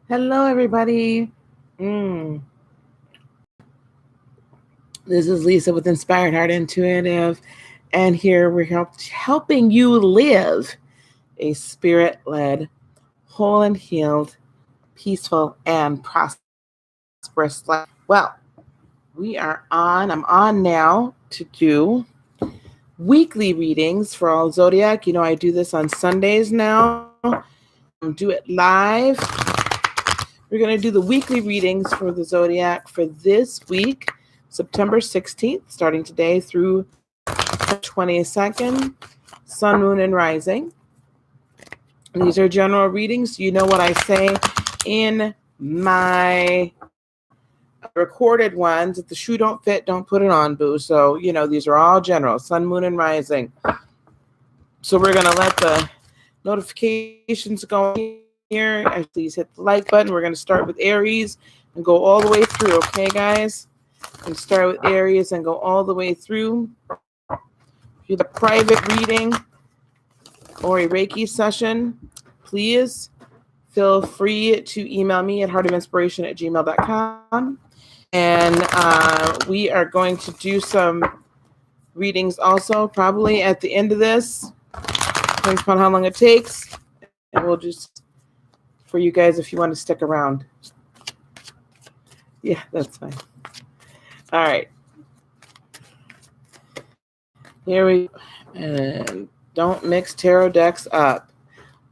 Hello, everybody. Mm. This is Lisa with Inspired Heart Intuitive, and here we're helping you live a spirit-led, whole and healed, peaceful, and prosperous life. Well, I'm on now to do weekly readings for all zodiac. You know, I do this on Sundays now. Do it live. We're going to do the weekly readings for the zodiac for this week, September 16th, starting today through 22nd, sun, moon, and rising. And these are general readings. You know what I say in my recorded ones. If the shoe don't fit, don't put it on, boo. So, you know, these are all general, sun, moon, and rising. So we're going to let the notifications go here. Please hit the like button. We're going to start with Aries and go all the way through. Okay, guys? And start with Aries and go all the way through. If you have a private reading or a Reiki session, please feel free to email me at heartofinspiration@gmail.com. And we are going to do some readings also, probably at the end of this. Depends upon how long it takes. And we'll just, for you guys, if you want to stick around. Yeah, that's fine. All right. Here we go. And don't mix tarot decks up.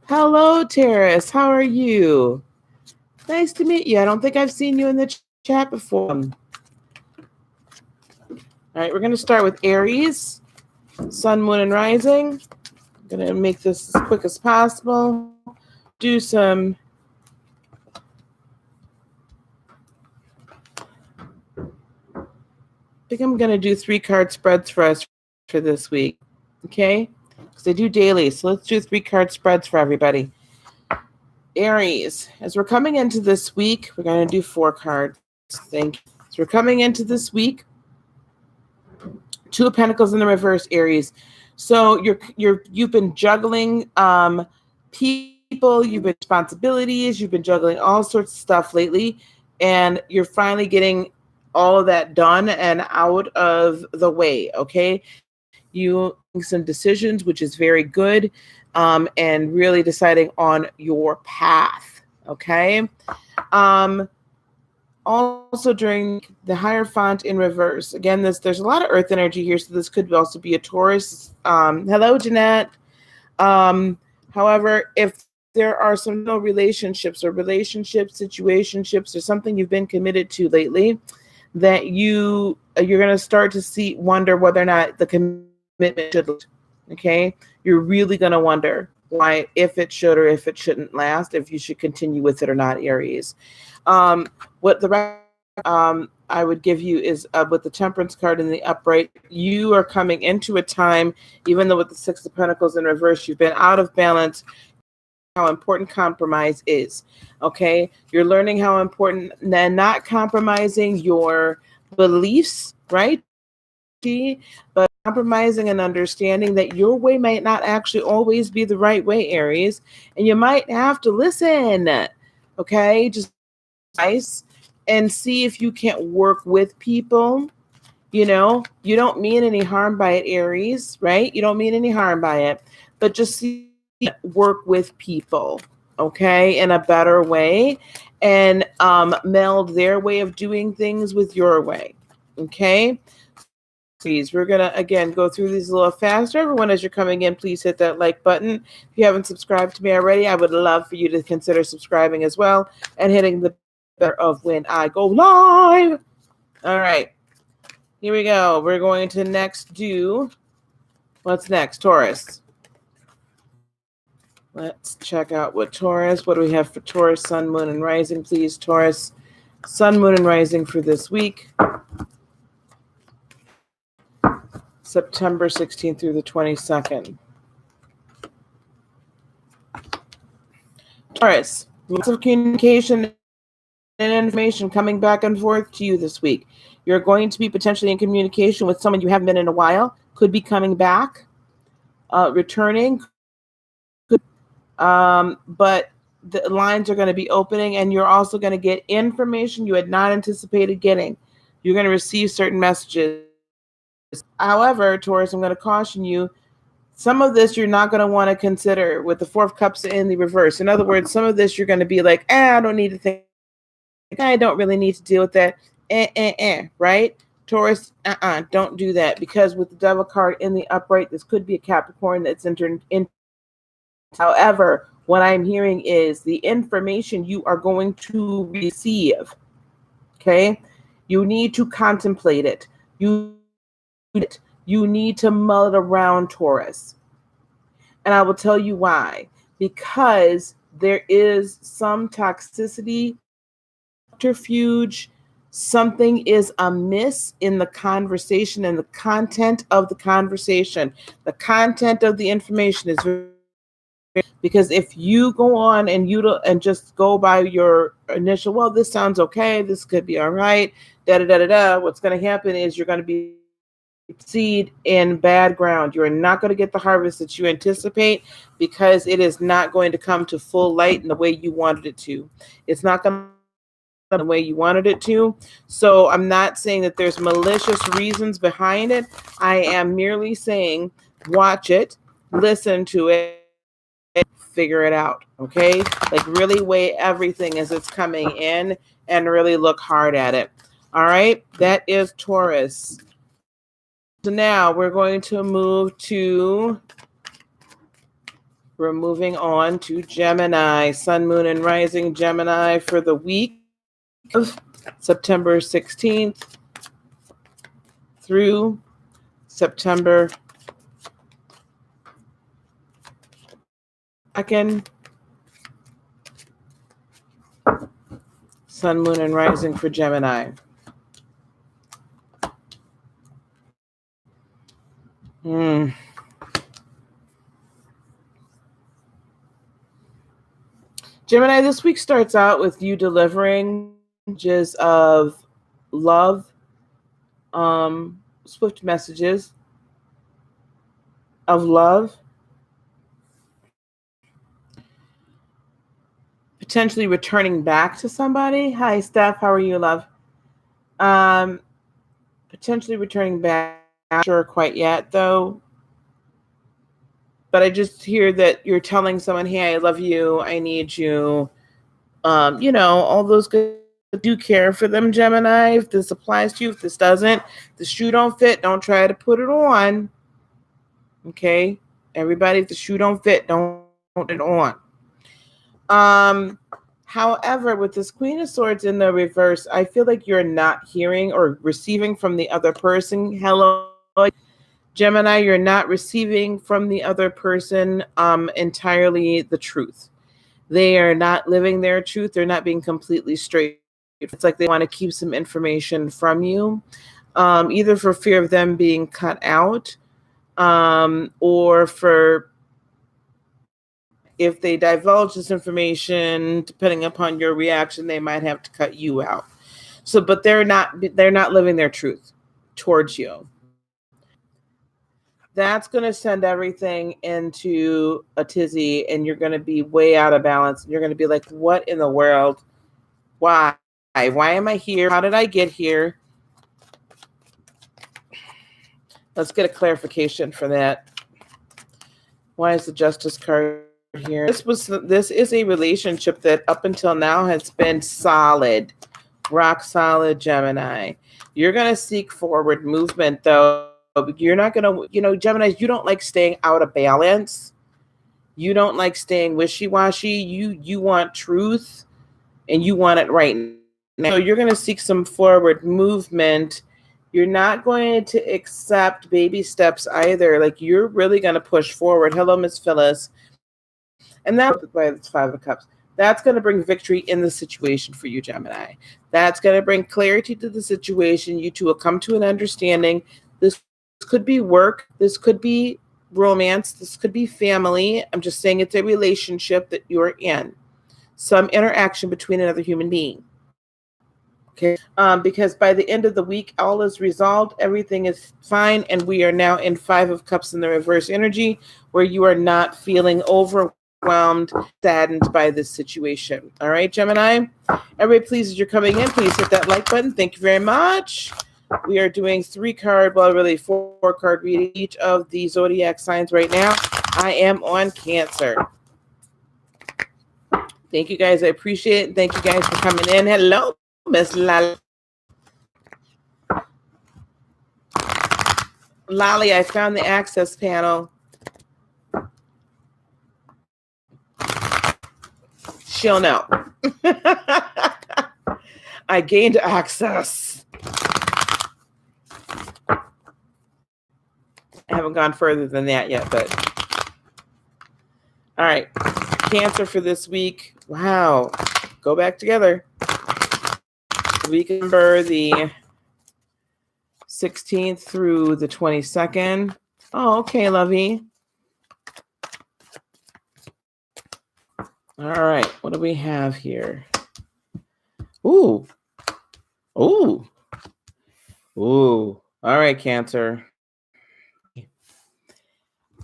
Hello, Terrace. How are you? Nice to meet you. I don't think I've seen you in the chat before. All right, we're going to start with Aries, sun, moon, and rising. I'm going to make this as quick as possible. Do some I think I'm going to do 3-card spreads for us for this week. Okay? Because I do daily. So let's do 3-card spreads for everybody. Aries, as we're coming into this week, we're going to do 4 cards. Thank you. So we're coming into this week. 2 of Pentacles in the reverse, Aries. So you've been juggling people, you've been responsibilities, you've been juggling all sorts of stuff lately, and you're finally getting all of that done and out of the way. Okay, you make some decisions, which is very good, and really deciding on your path. Okay. Also during the Hierophant in reverse, again, there's a lot of earth energy here, so this could also be a Taurus. Hello, Jeanette. However, if there are some relationships or situationships or something you've been committed to lately, that you're going to start to wonder whether or not the commitment should. Okay, you're really going to wonder why, if it should or if it shouldn't last, if you should continue with it or not, Aries. What the I would give you is with the Temperance card in the upright, you are coming into a time, even though with the 6 of Pentacles in reverse, you've been out of balance, how important compromise is. Okay, you're learning how important then not compromising your beliefs, right? But compromising and understanding that your way might not actually always be the right way, Aries, and you might have to listen. Okay, just nice and see if you can't work with people. You know, you don't mean any harm by it, Aries, right? You don't mean any harm by it, but just work with people, okay, in a better way, and meld their way of doing things with your way. Okay, please, we're gonna again go through these a little faster. Everyone, as you're coming in, please hit that like button. If you haven't subscribed to me already, I would love for you to consider subscribing as well and hitting the bell of when I go live. All right, here we go. We're going to next do, what's next? Taurus. Let's check out what do we have for Taurus, sun, moon, and rising, please, Taurus. Sun, moon, and rising for this week, September 16th through the 22nd. Taurus, lots of communication and information coming back and forth to you this week. You're going to be potentially in communication with someone you haven't been in a while, could be coming back, returning. But the lines are going to be opening, and you're also going to get information you had not anticipated getting. You're going to receive certain messages. However, Taurus, I'm going to caution you, some of this you're not going to want to consider with the Four of Cups in the reverse. In other words, some of this you're going to be like, I don't need to think. I don't really need to deal with that. Right? Taurus, don't do that, because with the Devil card in the upright, this could be a Capricorn that's entered in. However, what I'm hearing is the information you are going to receive, okay? You need to contemplate it. You need to mull it around, Taurus. And I will tell you why. Because there is some toxicity, subterfuge, something is amiss in the conversation and the content of the conversation. The content of the information is very, because if you go on and just go by your initial, well, this sounds okay, this could be all right, what's going to happen is you're going to be seed in bad ground. You're not going to get the harvest that you anticipate, because it is not going to come to full light in the way you wanted it to. It's not going to the way you wanted it to. So I'm not saying that there's malicious reasons behind it. I am merely saying watch it, listen to it, figure it out. Okay, like really weigh everything as it's coming in and really look hard at it. All right, that is Taurus. So now we're moving on to Gemini. Sun, Moon, and Rising Gemini for the week of September 16th through September 2nd. Sun, Moon, and Rising for Gemini. Gemini, this week starts out with you delivering messages of love, swift messages of love, potentially returning back to somebody. Hi, Steph. How are you, love? Potentially returning back. Not sure quite yet, though. But I just hear that you're telling someone, hey, I love you. I need you. All those good. Do care for them, Gemini. If this applies to you, if this doesn't, the shoe don't fit, don't try to put it on. Okay? Everybody, if the shoe don't fit, don't put it on. However, with this Queen of Swords in the reverse, I feel like you're not hearing or receiving from the other person. Hello, Gemini, you're not receiving from the other person entirely the truth. They are not living their truth. They're not being completely straight. It's like they want to keep some information from you, either for fear of them being cut out, or for if they divulge this information, depending upon your reaction, they might have to cut you out. So, but they're not living their truth towards you. That's going to send everything into a tizzy, and you're going to be way out of balance. You're going to be like, what in the world? Why? Why am I here? How did I get here? Let's get a clarification for that. Why is the Justice card here? This is a relationship that up until now has been solid, rock solid, Gemini. You're going to seek forward movement, though. You're not going to, Gemini, you don't like staying out of balance. You don't like staying wishy-washy. You want truth, and you want it right now. So you're going to seek some forward movement. You're not going to accept baby steps either. Like, you're really going to push forward. Hello, Miss Phyllis. And that's why it's Five of Cups. That's going to bring victory in the situation for you, Gemini. That's going to bring clarity to the situation. You two will come to an understanding. This could be work. This could be romance. This could be family. I'm just saying it's a relationship that you're in. Some interaction between another human being. Okay, because by the end of the week, all is resolved. Everything is fine. And we are now in Five of Cups in the reverse energy, where you are not feeling overwhelmed overwhelmed, saddened by this situation. All right, Gemini. Everybody, please, as you're coming in, please hit that like button. Thank you very much. We are doing 4-card reading each of the zodiac signs right now. I am on Cancer. Thank you guys. I appreciate it. Thank you guys for coming in. Hello, Miss Lally. Lolly, I found the access panel. She'll know. I gained access. I haven't gone further than that yet, but all right. Cancer for this week. Wow. Go back together. Week number the 16th through the 22nd. Oh, okay, lovey. All right. What do we have here? Ooh. Ooh. Ooh. All right, Cancer.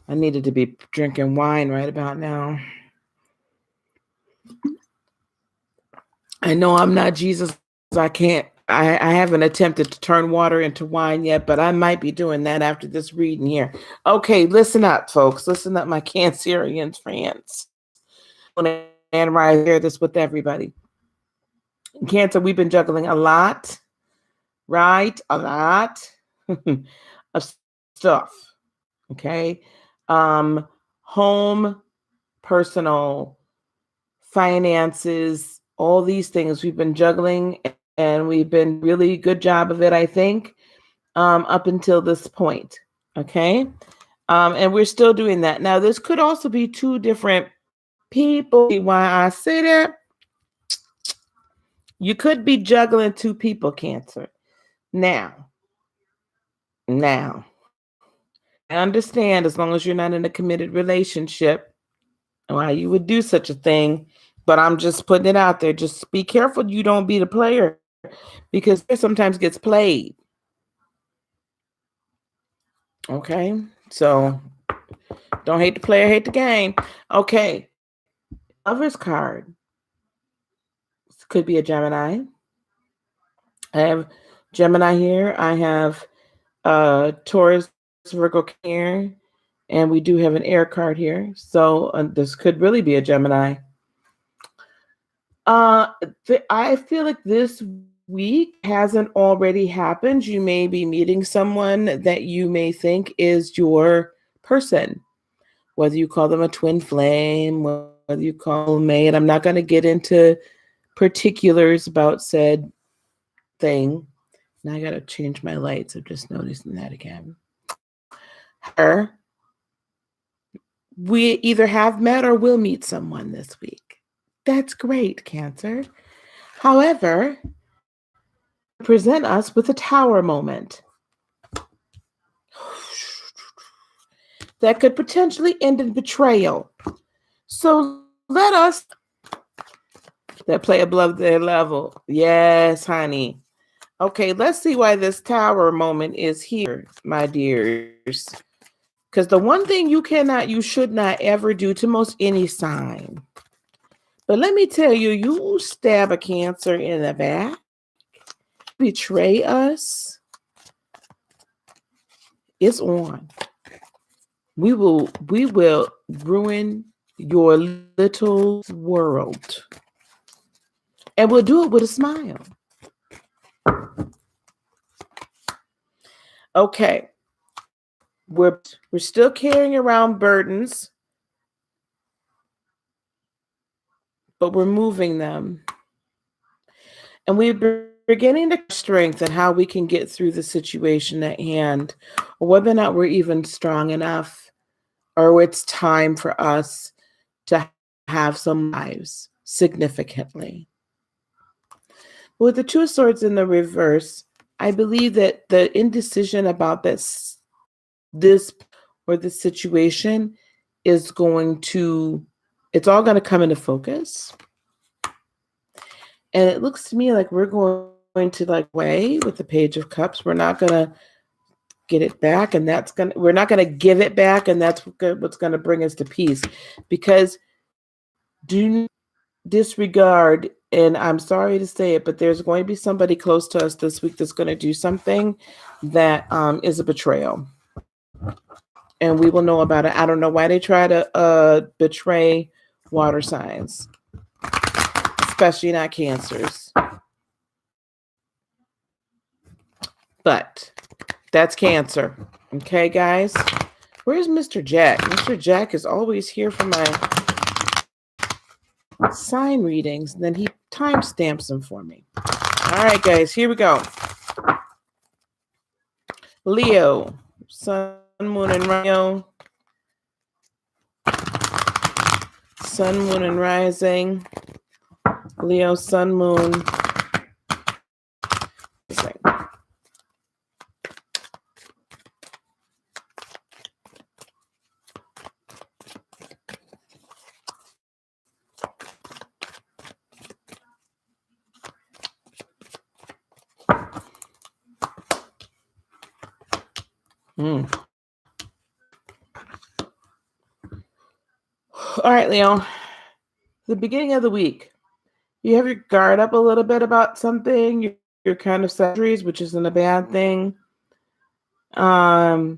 I needed to be drinking wine right about now. I know I'm not Jesus. I can't. I haven't attempted to turn water into wine yet, but I might be doing that after this reading here. Okay, listen up, folks. Listen up, my Cancerian friends. And I share this with everybody. Cancer, we've been juggling a lot, right? A lot of stuff. Okay. Home, personal, finances, all these things we've been juggling, and we've been really good job of it, I think, up until this point. Okay. And we're still doing that. Now, this could also be two different people. Why I say that? You could be juggling two people, Cancer. Now, I understand as long as you're not in a committed relationship, why you would do such a thing. But I'm just putting it out there. Just be careful you don't be the player, because it sometimes gets played. Okay? So don't hate the player, hate the game. Okay. Lover's card. This could be a Gemini. I have Gemini here. I have Taurus, Virgo here. And we do have an air card here. So this could really be a Gemini. I feel like this week hasn't already happened. You may be meeting someone that you may think is your person, whether you call them a twin flame, whether you call them mate. I'm not going to get into particulars about said thing. Now I got to change my lights. I'm just noticing that again. We either have met or will meet someone this week. That's great, Cancer. However, present us with a tower moment that could potentially end in betrayal. So let us that play above their level. Yes, honey. Okay, let's see why this tower moment is here, my dears. Because the one thing you should not ever do to most any sign. But let me tell you, you stab a Cancer in the back, betray us, it's on. We will ruin your little world. And we'll do it with a smile. Okay. We're still carrying around burdens, but we're moving them. And we're beginning to strength and how we can get through the situation at hand, or whether or not we're even strong enough, or it's time for us to have some lives significantly. With the Two of Swords in the reverse, I believe that the indecision about this or this situation is it's all going to come into focus. And it looks to me like we're going to way with the Page of Cups. We're not going to get it back, and we're not going to give it back, and that's what's going to bring us to peace. Because Do disregard, and I'm sorry to say it, but there's going to be somebody close to us this week that's going to do something that is a betrayal. And we will know about it. I don't know why they try to betray water signs, especially not cancers. But that's Cancer. Okay, guys? Where's Mr. Jack? Mr. Jack is always here for my sign readings, and then he timestamps them for me. All right, guys, here we go. Leo, Sun, Moon, and Rio. Sun, Moon, and Rising. Leo, Sun, Moon. All right, Leo. The beginning of the week, you have your guard up a little bit about something. You're kind of surgeries, which isn't a bad thing. That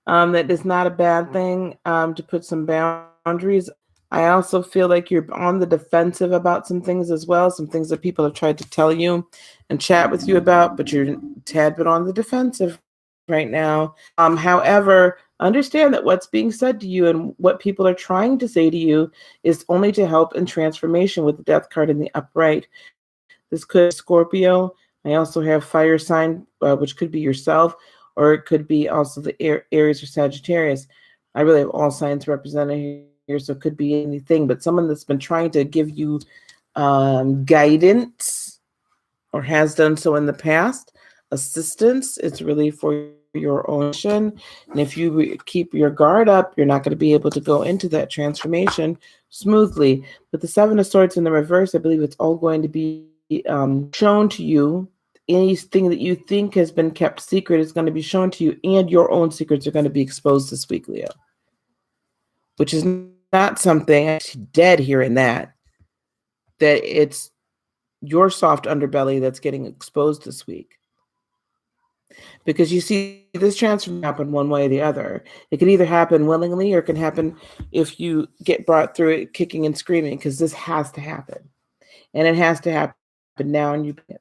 is not a bad thing. To put some boundaries. I also feel like you're on the defensive about some things as well. Some things that people have tried to tell you and chat with you about, but you're a tad bit on the defensive right now. However, understand that what's being said to you and what people are trying to say to you is only to help in transformation with the Death card in the upright. This could be Scorpio. I also have fire sign, which could be yourself, or it could be also the Aries or Sagittarius. I really have all signs represented here, so it could be anything, but someone that's been trying to give you guidance or has done so in the past, assistance. It's really for your own mission. And if you keep your guard up, you're not going to be able to go into that transformation smoothly. But the Seven of Swords in the reverse, I believe it's all going to be shown to you. Anything that you think has been kept secret is going to be shown to you, and your own secrets are going to be exposed this week, Leo. Which is not something dead here in that it's your soft underbelly that's getting exposed this week. Because you see this transformation happen one way or the other. It can either happen willingly or it can happen if you get brought through it kicking and screaming, because this has to happen. And it has to happen now, and you can.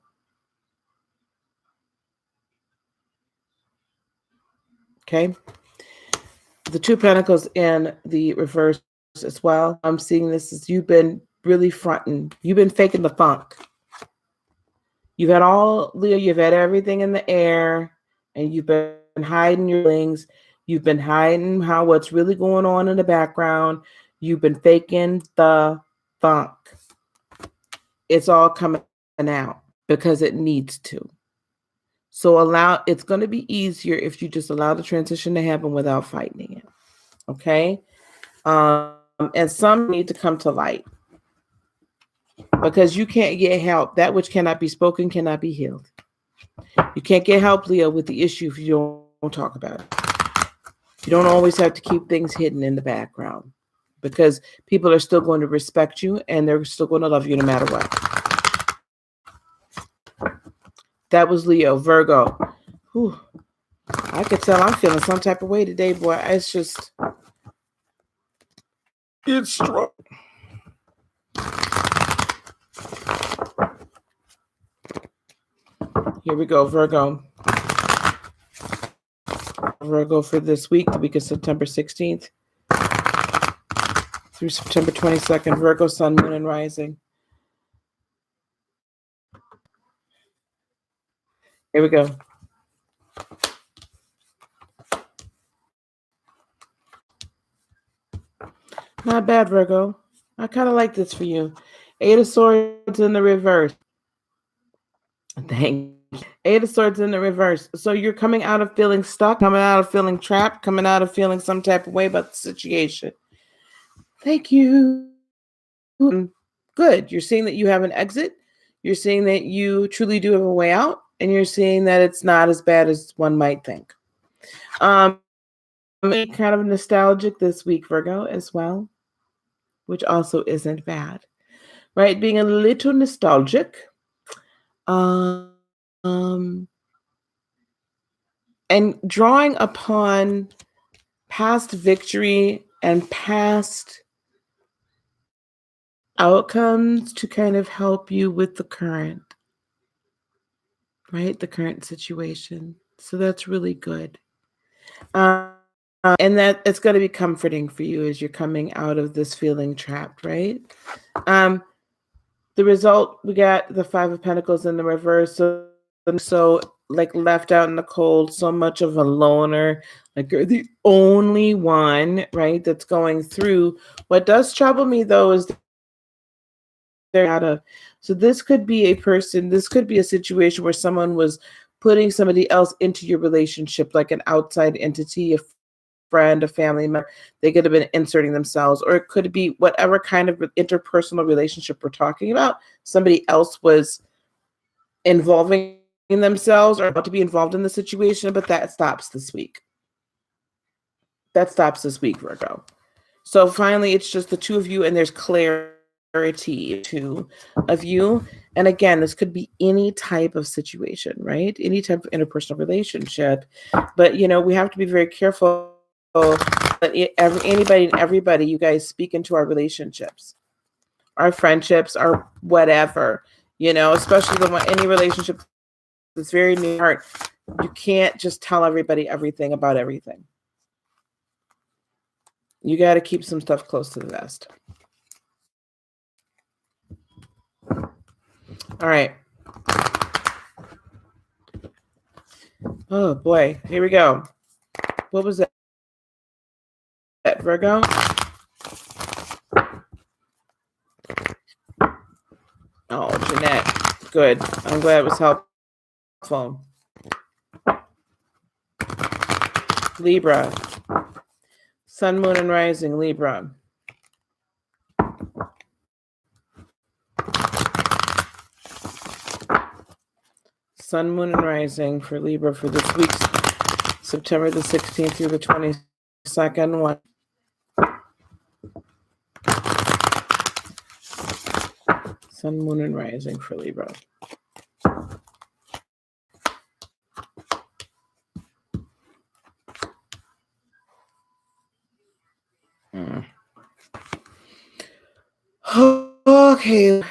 Okay? The Two Pentacles in the reverse as well. I'm seeing this as you've been really fronting. You've been faking the funk. You've had Leo, you've had everything in the air, and you've been hiding your feelings. You've been hiding what's really going on in the background. You've been faking the funk. It's all coming out because it needs to. So it's going to be easier if you just allow the transition to happen without fighting it. Okay? And some need to come to light. Because you can't get help. That which cannot be spoken cannot be healed. You can't get help, Leo, with the issue if you don't talk about it. You don't always have to keep things hidden in the background, because people are still going to respect you and they're still going to love you no matter what. That was Leo. Virgo. Whew. I could tell I'm feeling some type of way today, boy. It's strong. Here we go, Virgo. Virgo for this week, the week of September 16th through September 22nd. Virgo, Sun, Moon, and Rising. Here we go. Not bad, Virgo. I kind of like this for you. Eight of Swords in the reverse. Thank you. Eight of Swords in the reverse. So you're coming out of feeling stuck, coming out of feeling trapped, coming out of feeling some type of way about the situation. Thank you. Good. You're seeing that you have an exit. You're seeing that you truly do have a way out, and you're seeing that it's not as bad as one might think. I'm kind of nostalgic this week, Virgo, as well. which also isn't bad, right? Being a little nostalgic, um, and drawing upon past victory and past outcomes to kind of help you with the current, right? The current situation. So that's really good. And that it's going to be comforting for you as you're coming out of this feeling trapped, right? The result, we got the Five of Pentacles in the reverse. So like left out in the cold, so much of a loner, like you're the only one, right, that's going through. What does trouble me though is they're out of. So this could be a person, this could be a situation where someone was putting somebody else into your relationship, like an outside entity, a friend, a family member. They could have been inserting themselves, or it could be whatever kind of interpersonal relationship we're talking about. Somebody else was involving themselves or about to be involved in the situation, but that stops this week. That stops this week, Virgo. So finally, it's just the two of you, and there's clarity, two of you. And again, this could be any type of situation, right? Any type of interpersonal relationship. But, you know, we have to be very careful that anybody and everybody, you guys speak into our relationships, our friendships, our whatever, you know, especially the one, any relationship that's very near heart. You can't just tell everybody everything about everything. You got to keep some stuff close to the vest. All right. Oh boy, here we go. What was that, Virgo? Oh, Jeanette. Good. I'm glad it was helpful. Libra. Sun, moon, and rising, Libra. Sun, moon, and rising for Libra for this week, September the 16th through the 22nd. One. Sun, moon, and rising for Libra. Okay.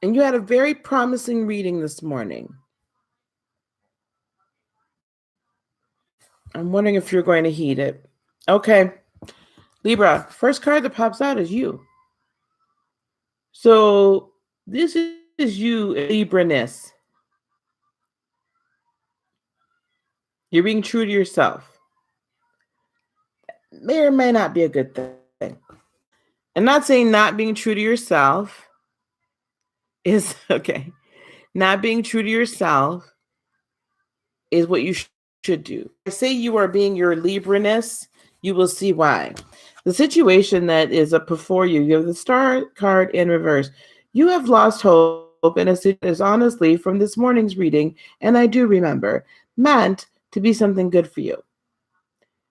And you had a very promising reading this morning. I'm wondering if you're going to heed it. Okay. Libra, first card that pops out is you. So this is you, Libra-ness. You're being true to yourself. May or may not be a good thing. I'm not saying not being true to yourself is okay. Not being true to yourself is what you should do. I say you are being your Libra-ness, you will see why. The situation that is up before you, you have the Star card in reverse. You have lost hope in a situation that is honestly, from this morning's reading, and I do remember, meant to be something good for you.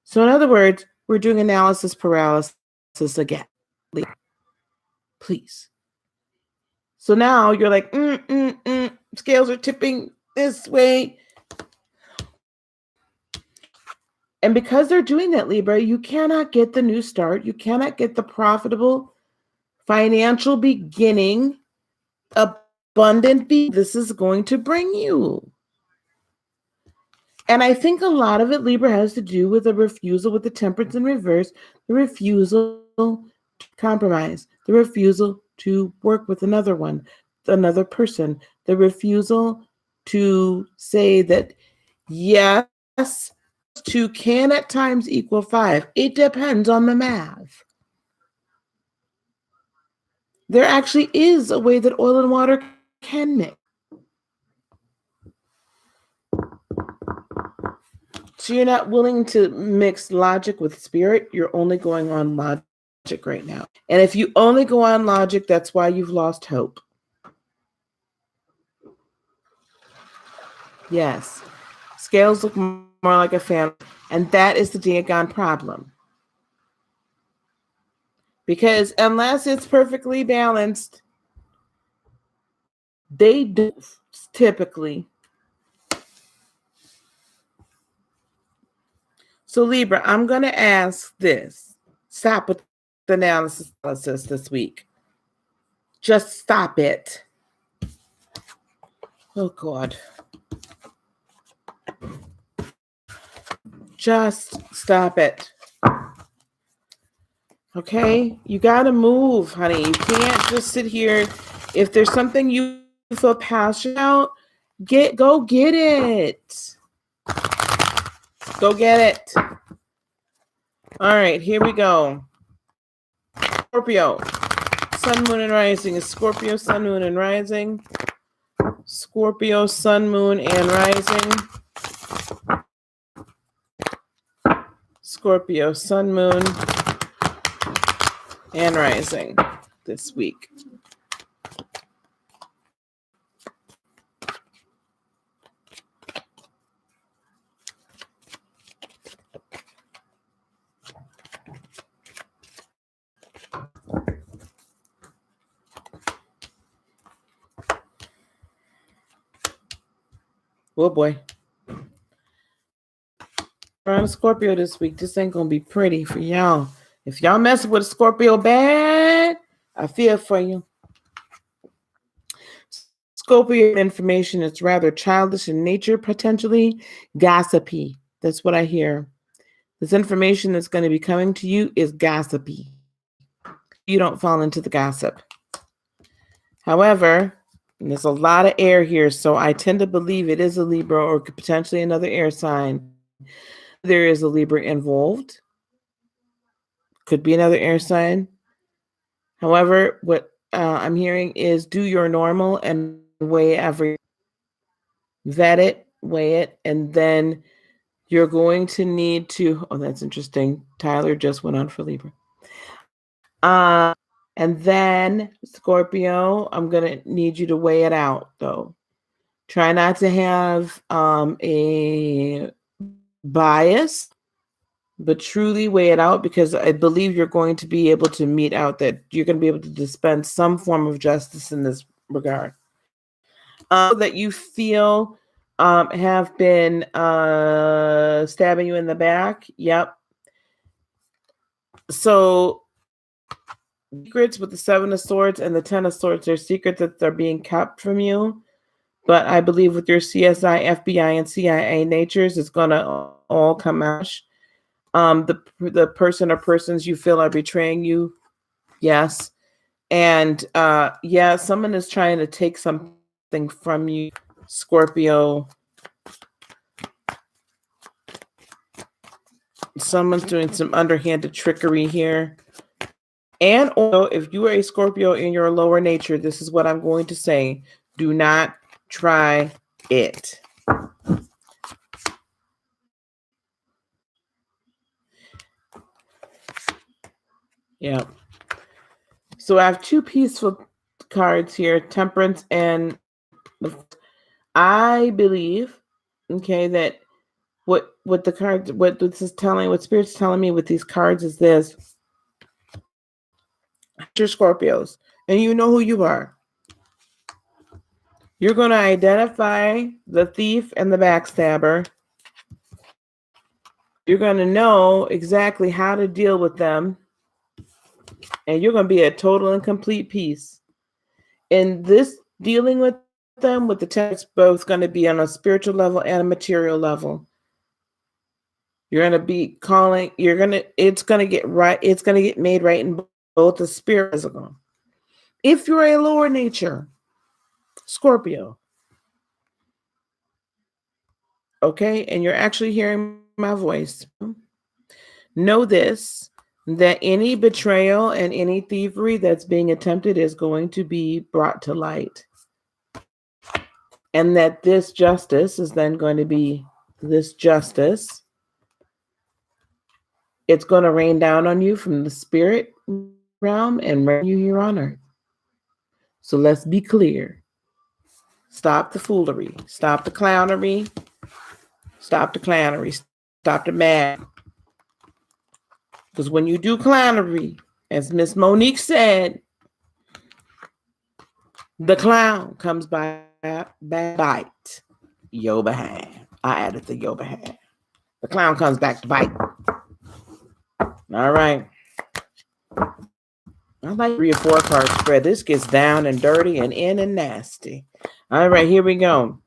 So in other words, we're doing analysis paralysis again. Please. So now you're like, scales are tipping this way. And because they're doing that, Libra, you cannot get the new start. You cannot get the profitable financial beginning, abundant this is going to bring you. And I think a lot of it, Libra, has to do with the refusal with the Temperance in reverse, the refusal to compromise, the refusal to work with another person, the refusal to say that, yes, 2 can at times equal 5. It depends on the math. There actually is a way that oil and water can mix. So you're not willing to mix logic with spirit. You're only going on logic right now. And if you only go on logic, that's why you've lost hope. Yes. Scales look more like a family. And that is the Dagon problem. Because unless it's perfectly balanced, they do typically. So Libra, I'm going to ask this. Stop with the analysis this week. Just stop it. Oh, God. Just stop it. Okay? You got to move, honey. You can't just sit here. If there's something you feel passionate about, go get it. Go get it. All right, here we go. Scorpio. Sun, moon, and rising is Scorpio, sun, moon, and rising. Scorpio, sun, moon, and rising. Scorpio, sun, moon, and rising this week. Oh boy. Around Scorpio this week, this ain't gonna be pretty for y'all. If y'all messing with a Scorpio bad, I feel for you. Scorpio information is rather childish in nature, potentially gossipy. That's what I hear. This information that's going to be coming to you is gossipy. You don't fall into the gossip. However, there's a lot of air here, so I tend to believe it is a Libra or potentially another air sign. There is a Libra involved. Could be another air sign. However, what I'm hearing is do your normal and weigh every, vet it, weigh it, and then you're going to need to, oh, that's interesting. Tyler just went on for Libra. And then Scorpio, I'm going to need you to weigh it out though. Try not to have a bias, but truly weigh it out, because I believe you're going to be able to mete out that you're going to be able to dispense some form of justice in this regard. That you feel have been stabbing you in the back. Yep. So secrets with the 7 of Swords and the 10 of Swords, there's secrets that are being kept from you. But I believe with your CSI, FBI, and CIA natures, it's going to all come out. The person or persons you feel are betraying you. Yes. And yeah, someone is trying to take something from you, Scorpio. Someone's doing some underhanded trickery here. And also, if you are a Scorpio in your lower nature, this is what I'm going to say. Do not try it. Yeah. So I have 2 peaceful cards here, Temperance and I believe, okay, that what the cards, what this is telling, what Spirit's telling me with these cards is this. You're Scorpios, and you know who you are. You're going to identify the thief and the backstabber. You're going to know exactly how to deal with them. And you're going to be at total and complete peace. And this dealing with them, with the text, both going to be on a spiritual level and a material level. You're going to be calling, it's going to get right. It's going to get made right in both the spirit and physical. If you're a lower nature, Scorpio, okay, and you're actually hearing my voice, know this, that any betrayal and any thievery that's being attempted is going to be brought to light. And that this justice is then going to be this justice. It's going to rain down on you from the spirit realm and rain you here on earth. So let's be clear. Stop the foolery. Stop the clownery. Stop the clownery. Stop the mad. Because when you do clownery, As Miss Monique said, the clown comes by bite your behind. I added the your behind. The clown comes back to bite. All right. I like 3 or 4 card spread. This gets down and dirty and in and nasty. All right, here we go.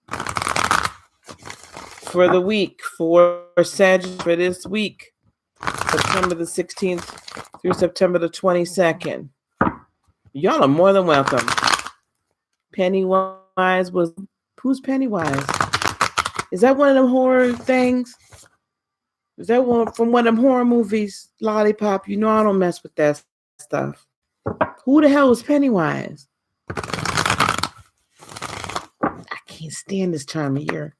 For the week, for Sagittarius, for this week, September the 16th through September the 22nd. Y'all are more than welcome. Pennywise was, who's Pennywise? Is that one of them horror things? Is that one from one of them horror movies? Lollipop, you know I don't mess with that stuff. Who the hell was Pennywise? I can't stand this time of year.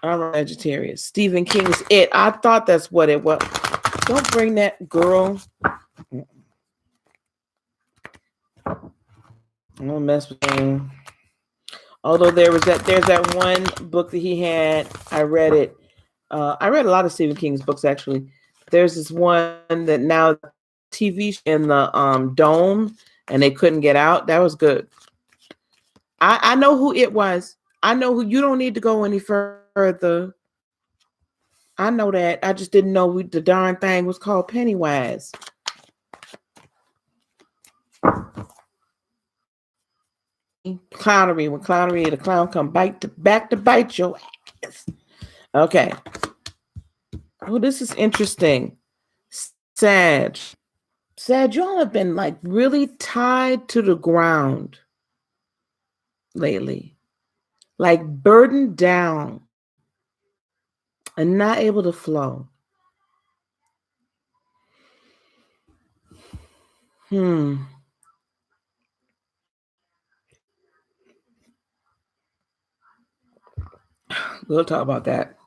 All right, Sagittarius. Stephen King's It. I thought that's what it was. Don't bring that girl. I don't mess with him. Although there's that one book that he had. I read it. I read a lot of Stephen King's books actually. There's this one that now TV in the dome and they couldn't get out. That was good. I know who it was. I know who. You don't need to go any further. I know that. I just didn't know the darn thing was called Pennywise. Clownery. When clownery, the clown come back to bite your ass. Okay. Oh, this is interesting. Sag, y'all have been like really tied to the ground lately. Like burdened down and not able to flow. We'll talk about that.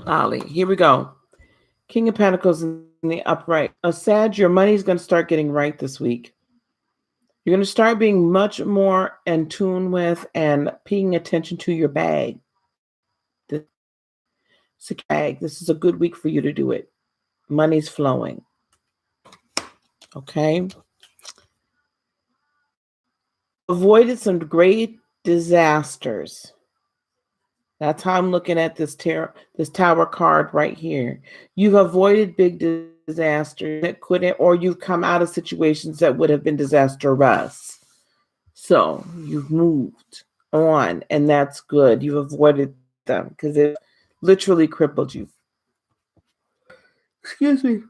Ollie, here we go. King of Pentacles in the upright. Sag, your money's going to start getting right this week. You're going to start being much more in tune with and paying attention to your bag. This is a good week for you to do it. Money's flowing. Okay. Avoided some great disasters. That's how I'm looking at this tower card right here. You've avoided big disasters that couldn't, or you've come out of situations that would have been disastrous. So you've moved on, and that's good. You've avoided them because it literally crippled you. Excuse me.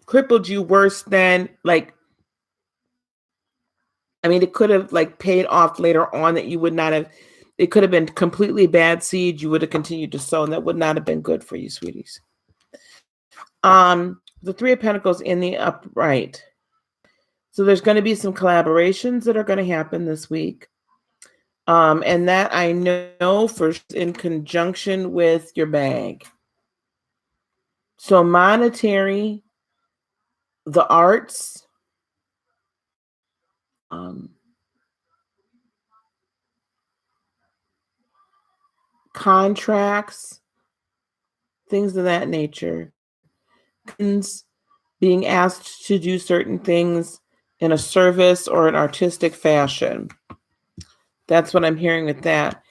Crippled you worse than it could have paid off later on that you would not have. It could have been completely bad seed. You would have continued to sow, and that would not have been good for you, sweeties. The 3 of Pentacles in the upright. So there's going to be some collaborations that are going to happen this week. And that I know for in conjunction with your bag. So monetary, the arts, contracts, things of that nature. Being asked to do certain things in a service or an artistic fashion. That's what I'm hearing with that.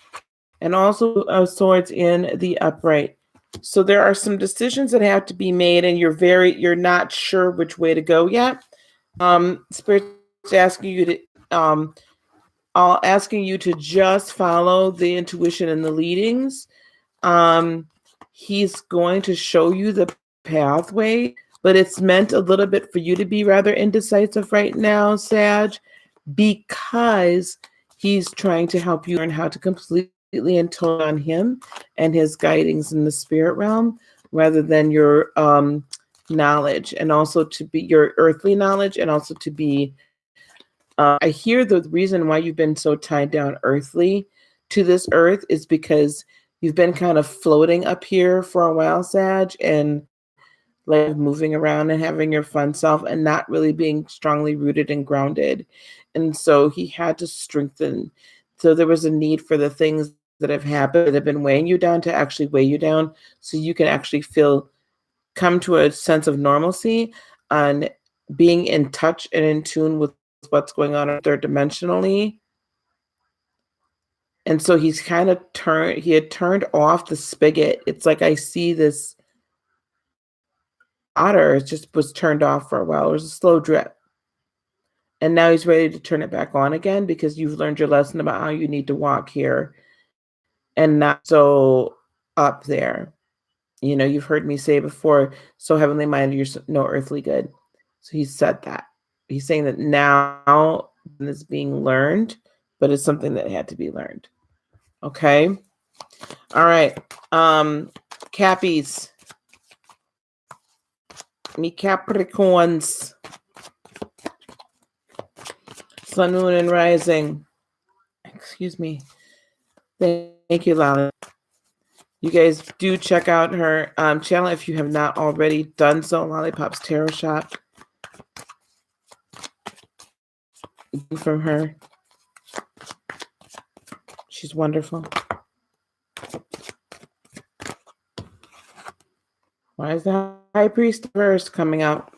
And also swords in the upright. So there are some decisions that have to be made and you're not sure which way to go yet. Spirit's asking you to asking you to just follow the intuition and the leadings. He's going to show you the pathway, but it's meant a little bit for you to be rather indecisive right now, Sag, because he's trying to help you learn how to completely intone on him and his guidings in the spirit realm rather than your knowledge, and also to be your earthly knowledge, and also to be I hear the reason why you've been so tied down earthly to this earth is because you've been kind of floating up here for a while, Sag, and moving around and having your fun self and not really being strongly rooted and grounded. And so he had to strengthen. So there was a need for the things that have happened that have been weighing you down to actually weigh you down so you can actually feel come to a sense of normalcy, on being in touch and in tune with what's going on third dimensionally. And so he had turned off the spigot. It's like I see this water, it just was turned off for a while. It was a slow drip. And now he's ready to turn it back on again because you've learned your lesson about how you need to walk here and not so up there. You know, you've heard me say before, so heavenly minded, you're no earthly good. So he said that. He's saying that now it's being learned, but it's something that had to be learned. Okay. All right. Cappies. Me Capricorns. Sun, moon, and rising. Excuse me. Thank you, Lala. You guys do check out her channel if you have not already done so. Lollipop's Tarot Shop. From her. She's wonderful. Why is the High Priest verse coming out?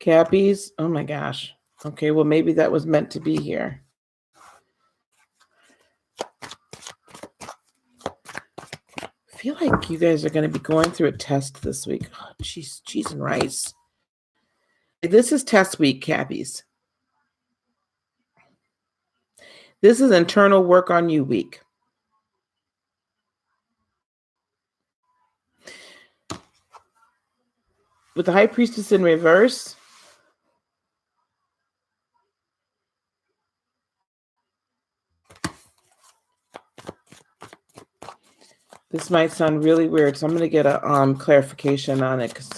Cappies? Oh my gosh. Okay, well, maybe that was meant to be here. I feel like you guys are going to be going through a test this week. Oh, cheese and rice. This is test week, Cappies. This is internal work on you week. With the High Priestess in reverse, this might sound really weird, so I'm going to get a clarification on it because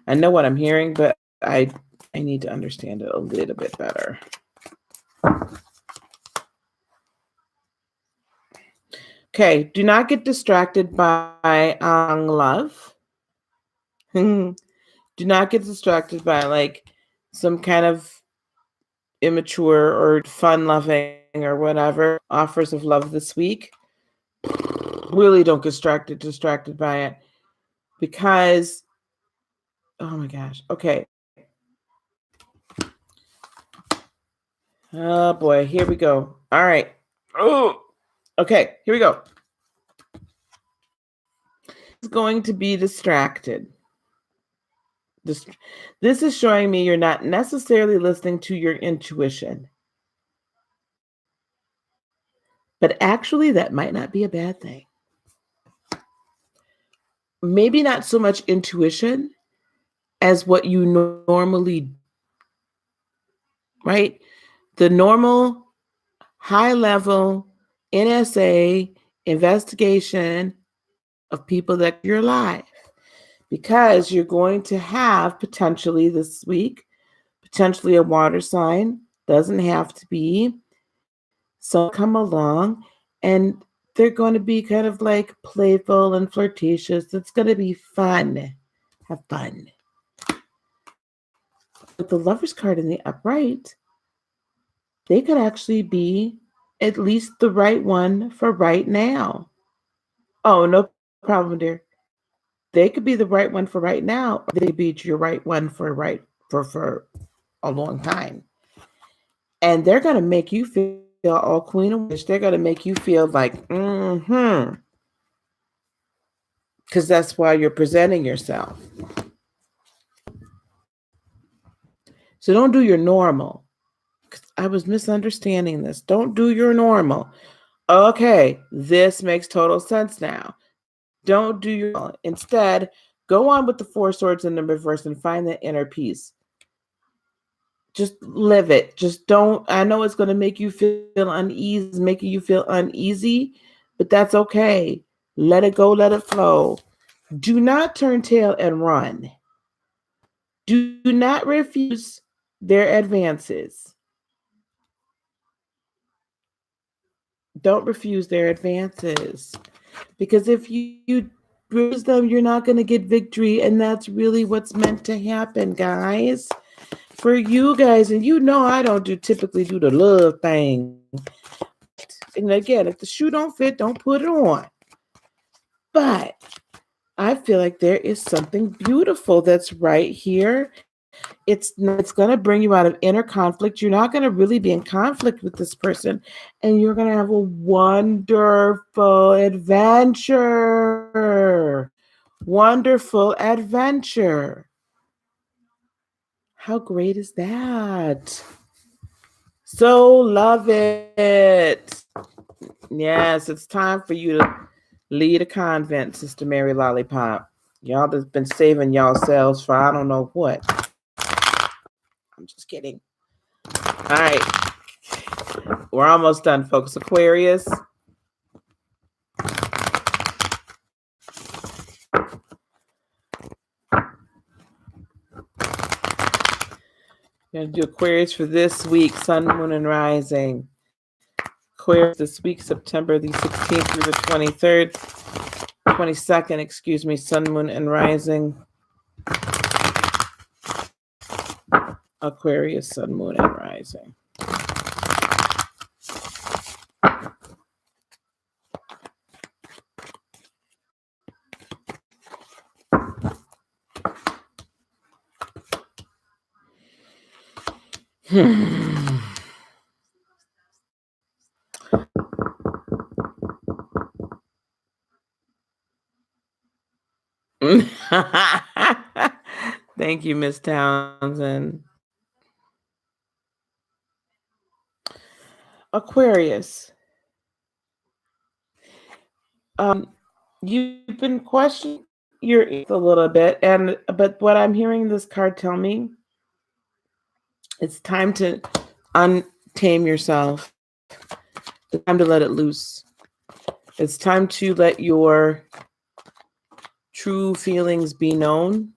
I know what I'm hearing, but I need to understand it a little bit better. Okay, do not get distracted by love. Do not get distracted by like some kind of immature or fun-loving or whatever offers of love this week. Really don't get distracted by it because, oh my gosh. Okay. Oh boy, here we go. All right. Oh, okay, here we go. It's going to be distracted. This is showing me you're not necessarily listening to your intuition. But actually, that might not be a bad thing. Maybe not so much intuition as what you normally, right? The normal high-level NSA investigation of people that you're alive. Because you're going to have potentially this week, potentially a water sign, doesn't have to be. So come along and they're going to be kind of like playful and flirtatious. It's going to be fun. Have fun. With the Lover's card in the upright, they could actually be at least the right one for right now. Oh, no problem, dear. They could be the right one for right now, or they could be your right one for a long time. And they're going to make you feel all queen of wish. They're going to make you feel like, because that's why you're presenting yourself. So don't do your normal. I was misunderstanding this. Don't do your normal. Okay, this makes total sense now. Don't do your normal. Instead, go on with the Four Swords in the reverse and find that inner peace. Just live it. Just don't. I know it's going to make you feel uneasy, making you feel uneasy, but that's okay. Let it go. Let it flow. Do not turn tail and run. Do not refuse their advances. Don't refuse their advances. Because if you refuse them, you're not going to get victory. And that's really what's meant to happen, guys. For you guys, and you know I don't typically do the love thing. And again, if the shoe don't fit, don't put it on. But I feel like there is something beautiful that's right here. It's going to bring you out of inner conflict. You're not going to really be in conflict with this person, and you're going to have a wonderful adventure. Wonderful adventure. How great is that? So love it. Yes, it's time for you to lead a convent, Sister Mary Lollipop. Y'all have been saving yourselves for I don't know what. I'm just kidding. All right. We're almost done, folks. Aquarius. We're going to do Aquarius for this week, Sun, Moon, and Rising. Aquarius this week, September the 16th through the 23rd. 22nd, excuse me, Sun, Moon, and Rising. Aquarius, Sun, Moon, and Rising. Thank you, Miss Townsend. Aquarius. You've been questioning your a little bit, but what I'm hearing this card tell me, it's time to untame yourself. It's time to let it loose. It's time to let your true feelings be known.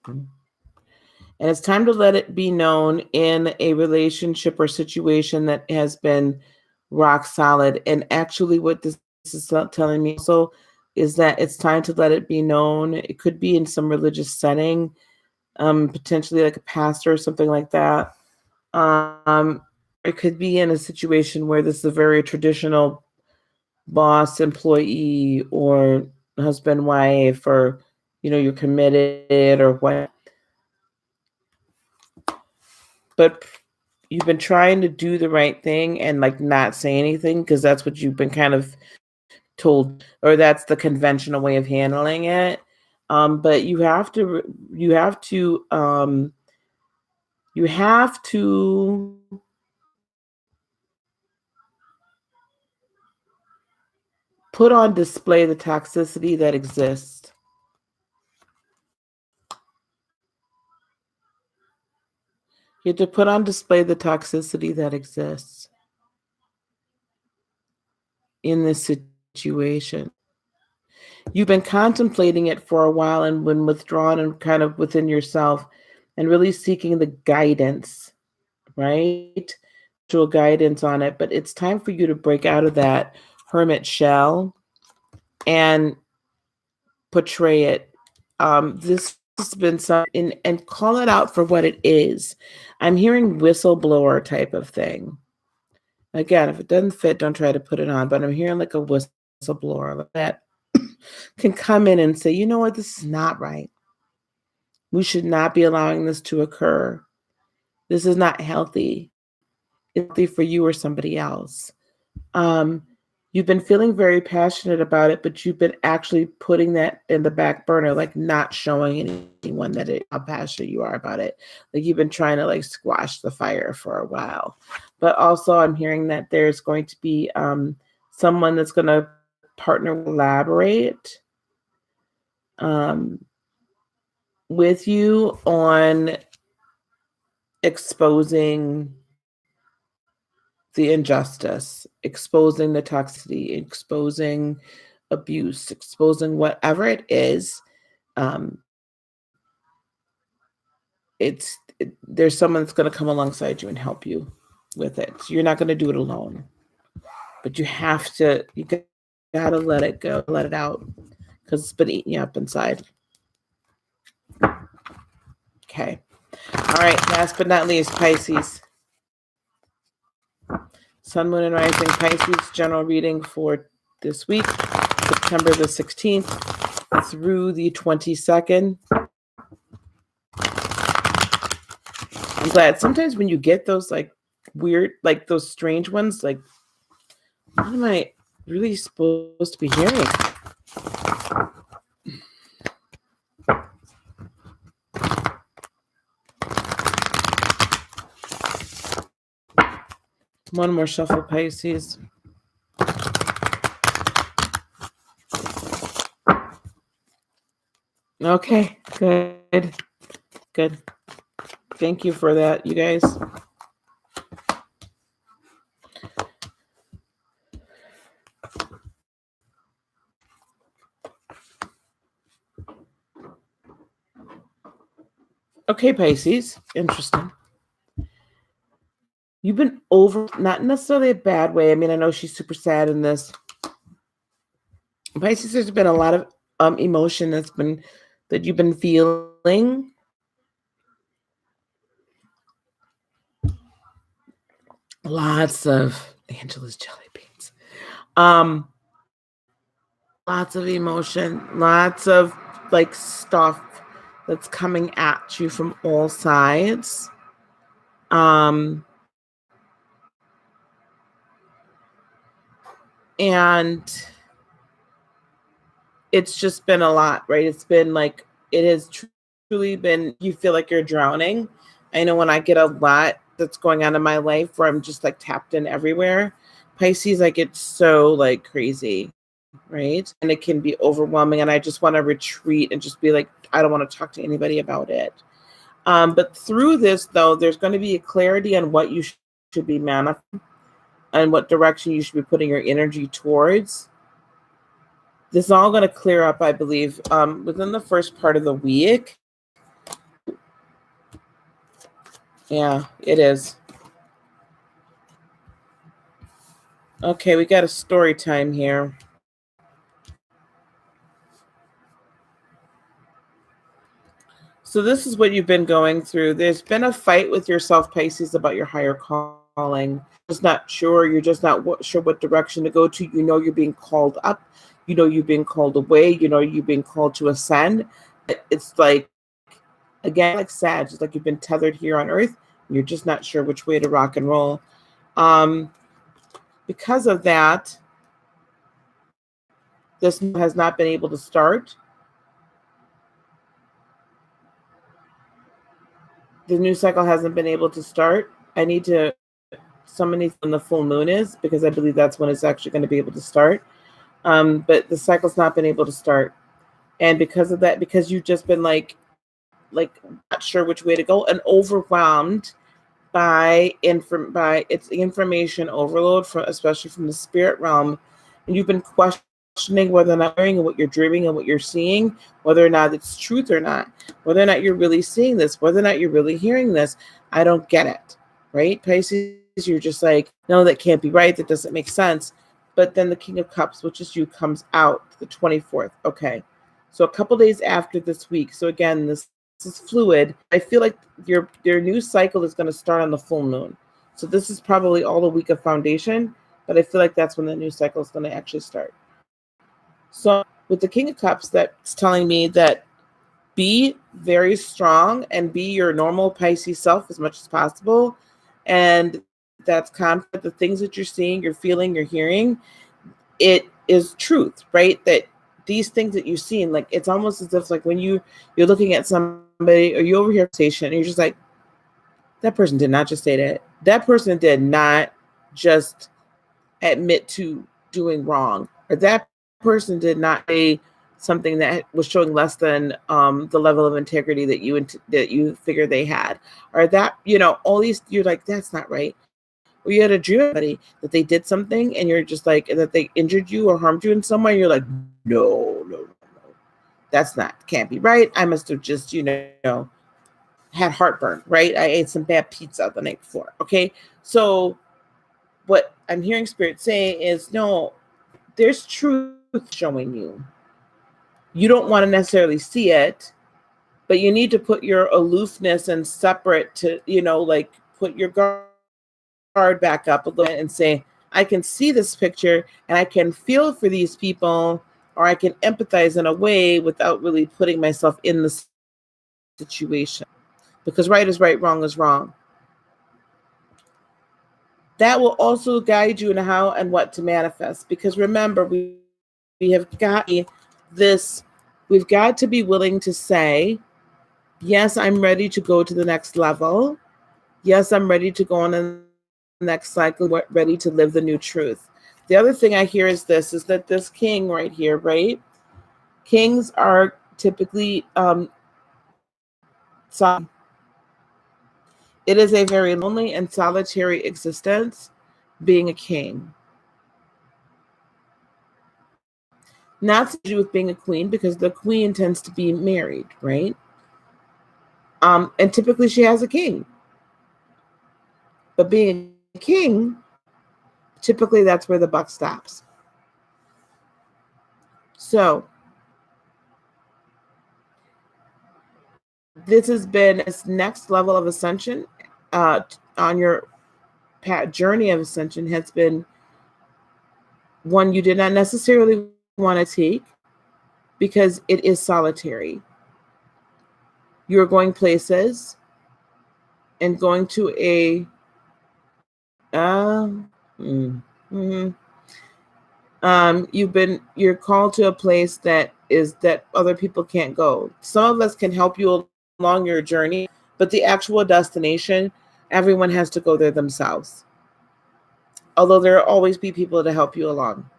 And it's time to let it be known in a relationship or situation that has been rock solid. And actually what this is telling me also is that it's time to let it be known. It could be in some religious setting, potentially like a pastor or something like that. It could be in a situation where this is a very traditional boss, employee, or husband, wife, or, you're committed or what. But you've been trying to do the right thing and like not say anything because that's what you've been kind of told, or that's the conventional way of handling it. But you have to put on display the toxicity that exists. You have to put on display the toxicity that exists in this situation. You've been contemplating it for a while and been withdrawn and kind of within yourself and really seeking the guidance, right? Guidance on it. But it's time for you to break out of that hermit shell and portray it. This has been something, and call it out for what it is. I'm hearing whistleblower type of thing. Again, if it doesn't fit, don't try to put it on. But I'm hearing like a whistleblower that can come in and say, you know what, this is not right. We should not be allowing this to occur. This is not healthy. It's healthy for you or somebody else. You've been feeling very passionate about it, but you've been actually putting that in the back burner, like not showing anyone how passionate you are about it. Like you've been trying to like squash the fire for a while. But also I'm hearing that there's going to be someone that's going to collaborate with you on exposing the injustice, exposing the toxicity, exposing abuse, exposing whatever it is. There's someone that's going to come alongside you and help you with it. So you're not going to do it alone, but you got to let it go, let it out, because it's been eating you up inside. Okay. All right. Last but not least, Pisces. Sun, Moon, and Rising. Pisces general reading for this week, September the 16th through the 22nd. I'm glad. Sometimes when you get those like weird, like those strange ones, like, what am I really supposed to be hearing? One more shuffle, Pisces. Okay, good. Good. Thank you for that, you guys. Okay, Pisces. Interesting. You've been over, not necessarily a bad way. I mean, I know she's super sad in this. Pisces, there's been a lot of emotion that you've been feeling. Lots of Angela's jelly beans. Lots of emotion, lots of like stuff that's coming at you from all sides. And it's just been a lot, right? It's been like, it has truly been, you feel like you're drowning. I know when I get a lot that's going on in my life where I'm just like tapped in everywhere, Pisces, I get so like crazy, right? And it can be overwhelming. And I just want to retreat and just be like, I don't want to talk to anybody about it. But through this, though, there's going to be a clarity on what you should be manifesting and what direction you should be putting your energy towards. This is all going to clear up, I believe, within the first part of the week. Yeah, it is. Okay, we got a story time here. So this is what you've been going through. There's been a fight with yourself, Pisces, about your higher calling. Just not sure. You're just not sure what direction to go to. You know you're being called up. You know you're being called away. You know you're being called to ascend. It's like, again, like Sag. It's like you've been tethered here on Earth. And you're just not sure which way to rock and roll. Because of that, this has not been able to start. The new cycle hasn't been able to start. I need to summon when the full moon is, because I believe that's when it's actually going to be able to start. But the cycle's not been able to start. And because of that, because you've just been like not sure which way to go and overwhelmed by its information overload, especially from the spirit realm, and you've been questioning whether or not what you're dreaming and what you're seeing, whether or not it's truth or not, whether or not you're really seeing this, whether or not you're really hearing this. I don't get it, right? Pisces, you're just like, no, that can't be right. That doesn't make sense. But then the King of Cups, which is you, comes out the 24th. Okay. So a couple days after this week. So again, this is fluid. I feel like your new cycle is going to start on the full moon. So this is probably all the week of foundation, but I feel like that's when the new cycle is going to actually start. So with the King of Cups, that's telling me that be very strong and be your normal Pisces self as much as possible. And that's confident. The things that you're seeing, you're feeling, you're hearing, it is truth, right? That these things that you've seen, like, it's almost as if like when you're looking at somebody or you overhear a conversation and you're just like, that person did not just say that. That person did not just admit to doing wrong, or that person did not say something that was showing less than the level of integrity that you figured they had, or that, all these, you're like, that's not right. Or you had a dream somebody that they did something and you're just like, that they injured you or harmed you in some way. You're like, no, that's can't be right. I must have just, had heartburn, right? I ate some bad pizza the night before. Okay. So what I'm hearing Spirit say is, no, there's truth showing you. You don't want to necessarily see it, but you need to put your aloofness and separate to, like put your guard back up a little bit and say, I can see this picture and I can feel for these people, or I can empathize in a way without really putting myself in the situation. Because right is right, wrong is wrong. That will also guide you in how and what to manifest. Because remember, we have got this, we've got to be willing to say, yes, I'm ready to go to the next level. Yes, I'm ready to go on the next cycle, ready to live the new truth. The other thing I hear is that this king right here, right? Kings are typically it is a very lonely and solitary existence being a king. Not to do with being a queen, because the queen tends to be married, right? And typically she has a king. But being a king, typically that's where the buck stops. So this has been this next level of ascension on your journey of ascension has been one you did not necessarily want to take, because it is solitary. You're going places and going to a you're called to a place that other people can't go. Some of us can help you along your journey, but the actual destination, everyone has to go there themselves. Although there will always be people to help you along.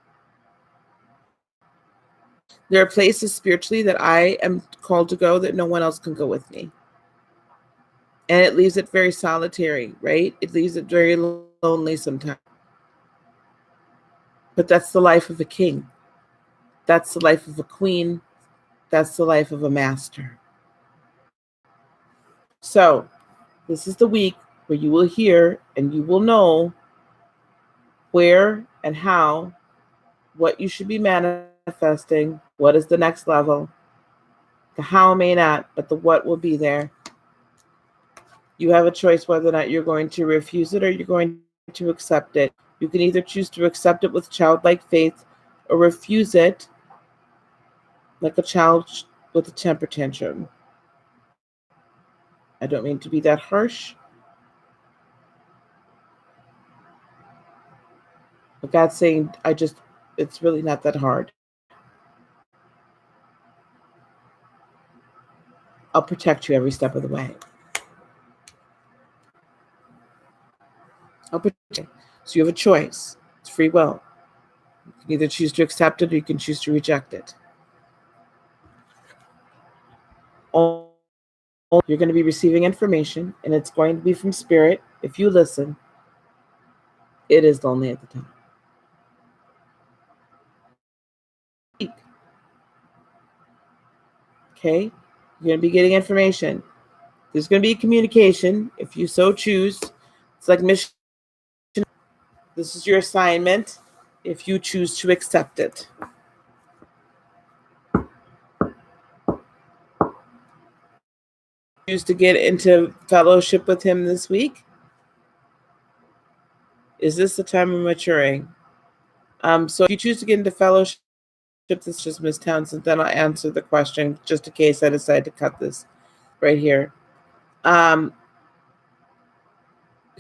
There are places spiritually that I am called to go that no one else can go with me. And it leaves it very solitary, right? It leaves it very lonely sometimes. But that's the life of a king. That's the life of a queen. That's the life of a master. So this is the week where you will hear and you will know where and how, what you should be manifesting, what is the next level. The how may not, but the what will be there. You have a choice whether or not you're going to refuse it or you're going to accept it. You can either choose to accept it with childlike faith or refuse it like a child with a temper tantrum. I don't mean to be that harsh, but God's saying, it's really not that hard. I'll protect you every step of the way. I'll protect you. So you have a choice. It's free will. You can either choose to accept it or you can choose to reject it. You're going to be receiving information, and it's going to be from spirit. If you listen, it is lonely at the time. Okay? You're going to be getting information. There's going to be communication if you so choose. It's like mission. This is your assignment if you choose to accept it. Choose to get into fellowship with him this week? Is this the time of maturing? So if you choose to get into fellowship, this is just Miss Townsend, then I'll answer the question just in case I decide to cut this right here.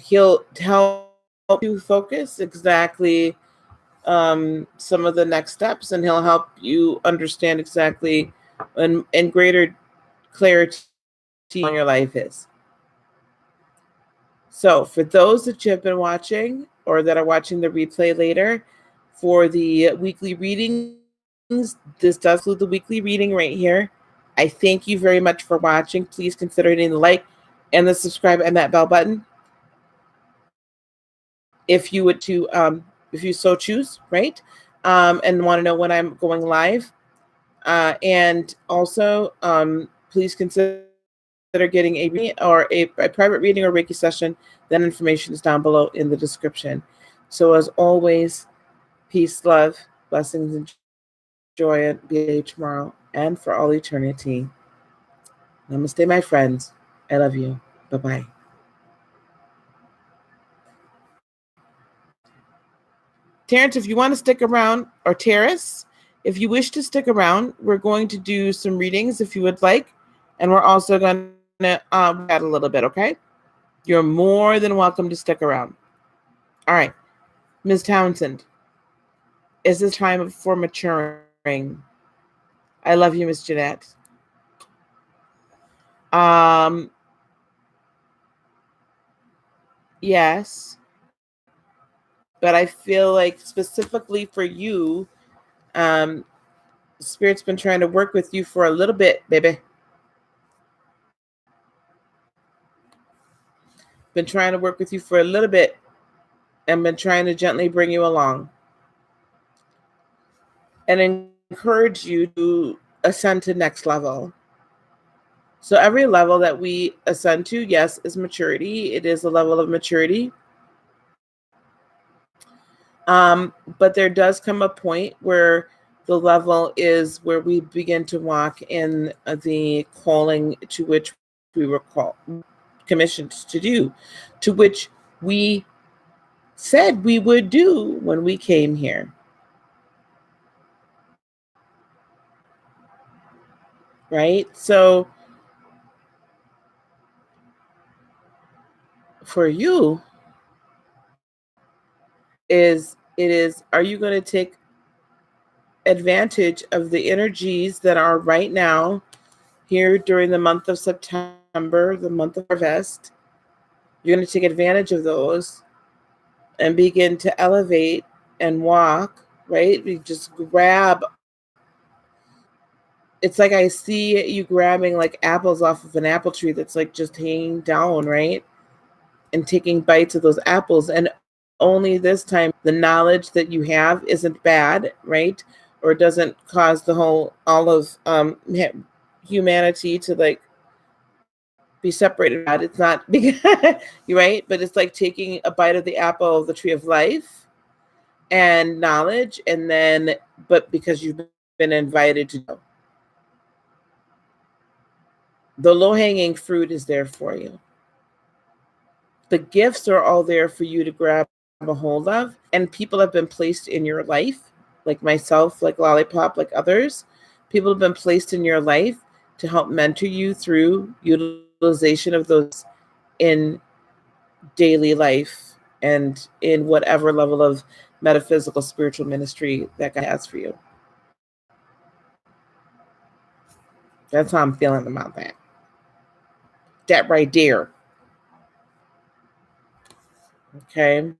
He'll help you focus exactly some of the next steps, and he'll help you understand exactly and greater clarity on your life is. So for those that you have been watching or that are watching the replay later, for the weekly readings, this does include the weekly reading right here. I thank you very much for watching. Please consider hitting the like and the subscribe and that bell button if you would to if you so choose, right? And want to know when I'm going live. And also, please consider getting a reading or a private reading or Reiki session. That information is down below in the description. So as always, peace, love, blessings, and joy be tomorrow and for all eternity. Namaste, my friends. I love you. Bye-bye. Terrence, if you want to stick around, or Terrace, if you wish to stick around, we're going to do some readings if you would like. And we're also going to chat a little bit, okay? You're more than welcome to stick around. All right. Ms. Townsend, is this time for maturing? I love you, Miss Jeanette. Yes. But I feel like specifically for you, Spirit's been trying to work with you for a little bit, baby. Been trying to work with you for a little bit and been trying to gently bring you along and encourage you to ascend to next level. So every level that we ascend to, yes, is maturity. It is a level of maturity. But there does come a point where the level is where we begin to walk in the calling to which we were commissioned to do, to which we said we would do when we came here. Right? So for you, are you going to take advantage of the energies that are right now here during the month of September, the month of harvest? You're going to take advantage of those and begin to elevate and walk, right? You just grab. It's like I see you grabbing like apples off of an apple tree that's like just hanging down, right? And taking bites of those apples. And only this time the knowledge that you have isn't bad, right? Or doesn't cause all of humanity to like be separated. It's not because you're right, but it's like taking a bite of the apple of the tree of life and knowledge, and then but because you've been invited to go. The low-hanging fruit is there for you. The gifts are all there for you to grab a hold of, and people have been placed in your life, like myself, like Lollipop, like others. People have been placed in your life to help mentor you through utilization of those in daily life and in whatever level of metaphysical spiritual ministry that God has for you. That's how I'm feeling about that. That right there. Okay.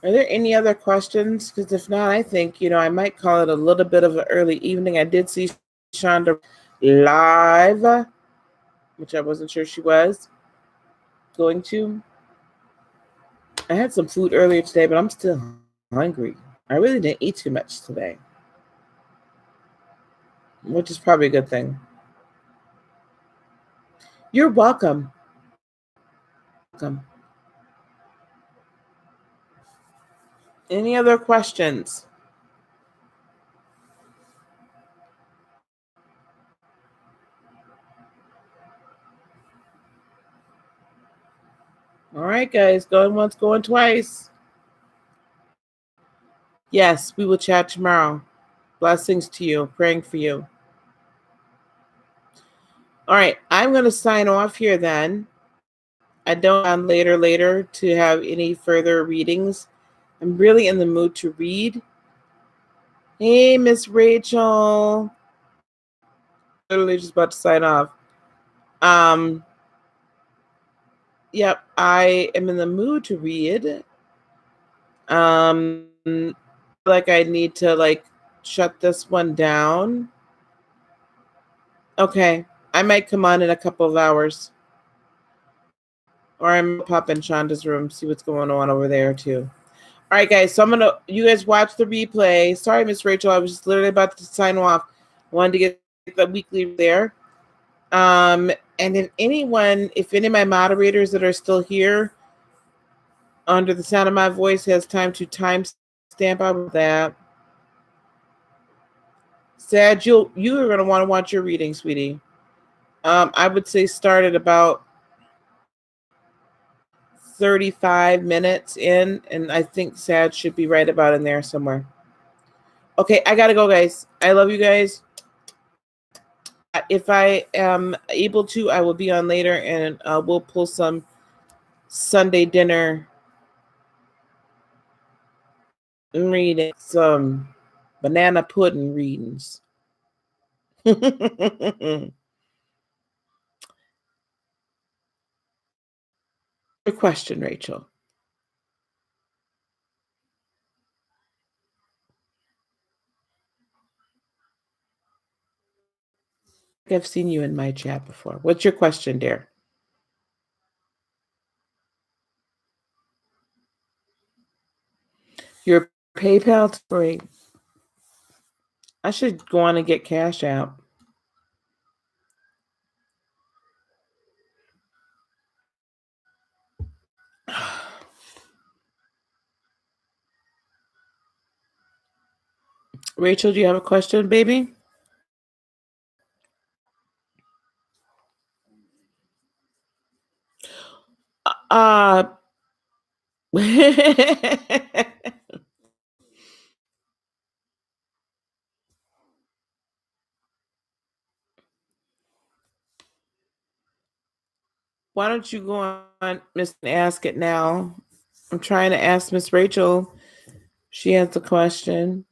Are there any other questions? Because if not, I think, I might call it a little bit of an early evening. I did see Shonda live, which I wasn't sure she was going to. I had some food earlier today, but I'm still hungry. I really didn't eat too much today, which is probably a good thing. You're welcome. Welcome. Any other questions? All right, guys, going once, going twice. Yes, we will chat tomorrow. Blessings to you. Praying for you. All right, I'm going to sign off here then. I don't on later to have any further readings. I'm really in the mood to read. Hey, Miss Rachel. Literally just about to sign off. Yep, I am in the mood to read. Like I need to like shut this one down. Okay, I might come on in a couple of hours. Or I'm pop in Shonda's room, see what's going on over there too. All right, guys. So you guys watch the replay. Sorry, Miss Rachel. I was just literally about to sign off. Wanted to get the weekly there. And if any of my moderators that are still here under the sound of my voice has time to timestamp out that. Sad, you are going to want to watch your reading, sweetie. I would say start at about 35 minutes in, and I think Sad should be right about in there somewhere. Okay, I gotta go, guys. I love you guys. If I am able to, I will be on later, and we'll pull some Sunday dinner reading, some banana pudding readings. Your question, Rachel. I've seen you in my chat before. What's your question, dear? Your PayPal story. I should go on and get cash out. Rachel, do you have a question, baby? Uh Why don't you go on, Miss, and ask it now? I'm trying to ask Miss Rachel. She has the question.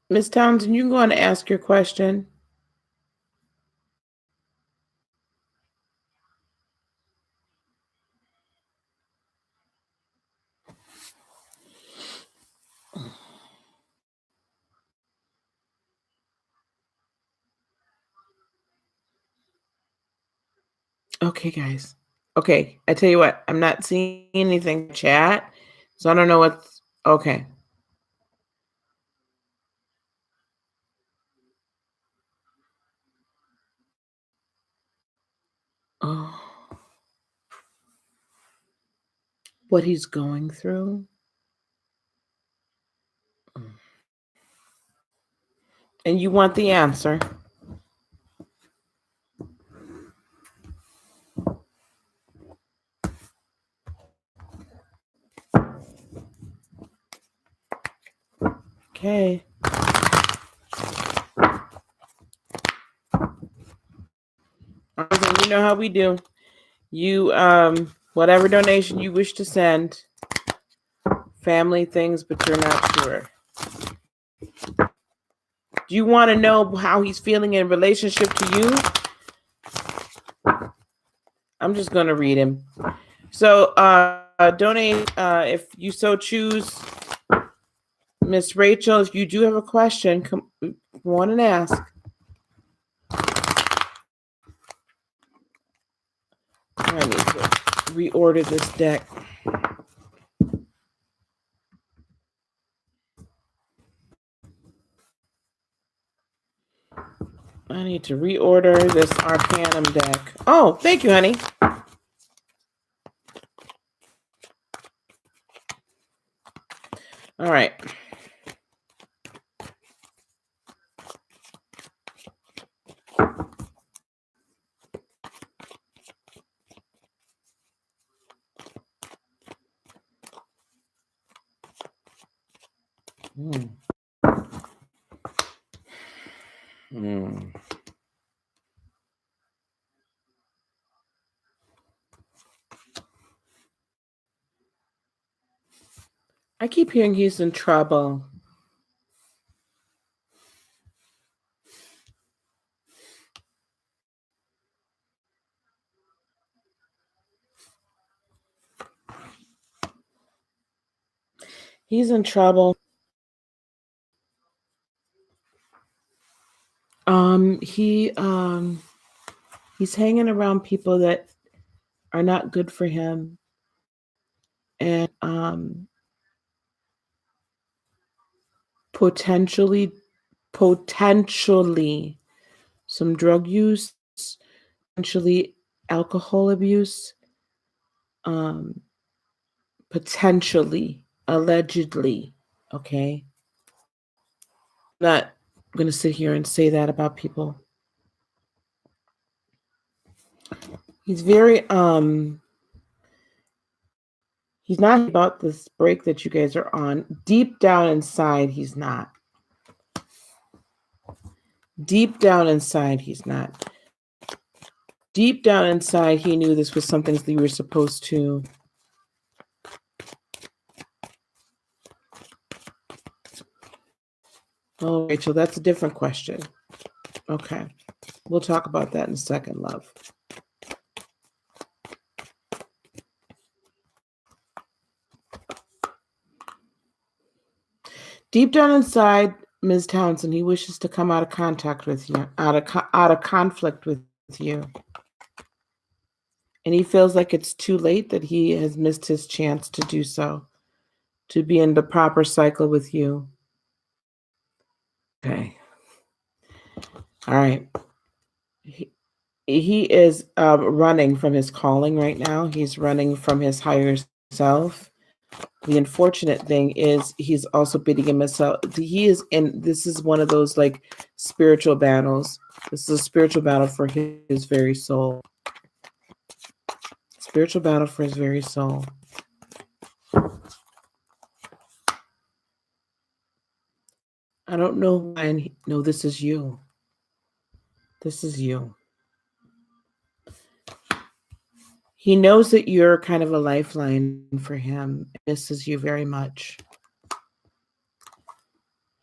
Miss Townsend, you can go on and ask your question. Okay, guys. Okay, I tell you what, I'm not seeing anything in chat, so I don't know what's okay. Oh, what he's going through. And you want the answer. Okay. You know how we do. You whatever donation you wish to send, family things, but you're not sure. Do you want to know how he's feeling in relationship to you? I'm just gonna read him. So donate if you so choose. Miss Rachel, if you do have a question, come on and ask. I need to reorder this deck. I need to reorder this Arcanum deck. Oh, thank you, honey. All right. I keep hearing he's in trouble. He's in trouble. He's hanging around people that are not good for him, and potentially some drug use, potentially alcohol abuse, potentially, allegedly, okay? Not going to sit here and say that about people. He's very he's not about this break that you guys are on. Deep down inside, he's not. Deep down inside, he's not. Deep down inside, he knew this was something that you were supposed to. Oh, Rachel, that's a different question. Okay. We'll talk about that in a second, love. Deep down inside, Ms. Townsend, he wishes to come out of contact with you, out of conflict with you. And he feels like it's too late, that he has missed his chance to do so, to be in the proper cycle with you. Okay. All right. He is running from his calling right now. He's running from his higher self. The unfortunate thing is he's also beating himself. He is in, this is one of those like spiritual battles. This is a spiritual battle for his very soul. Spiritual battle for his very soul. I don't know why. No, this is you. This is you. He knows that you're kind of a lifeline for him. He misses you very much.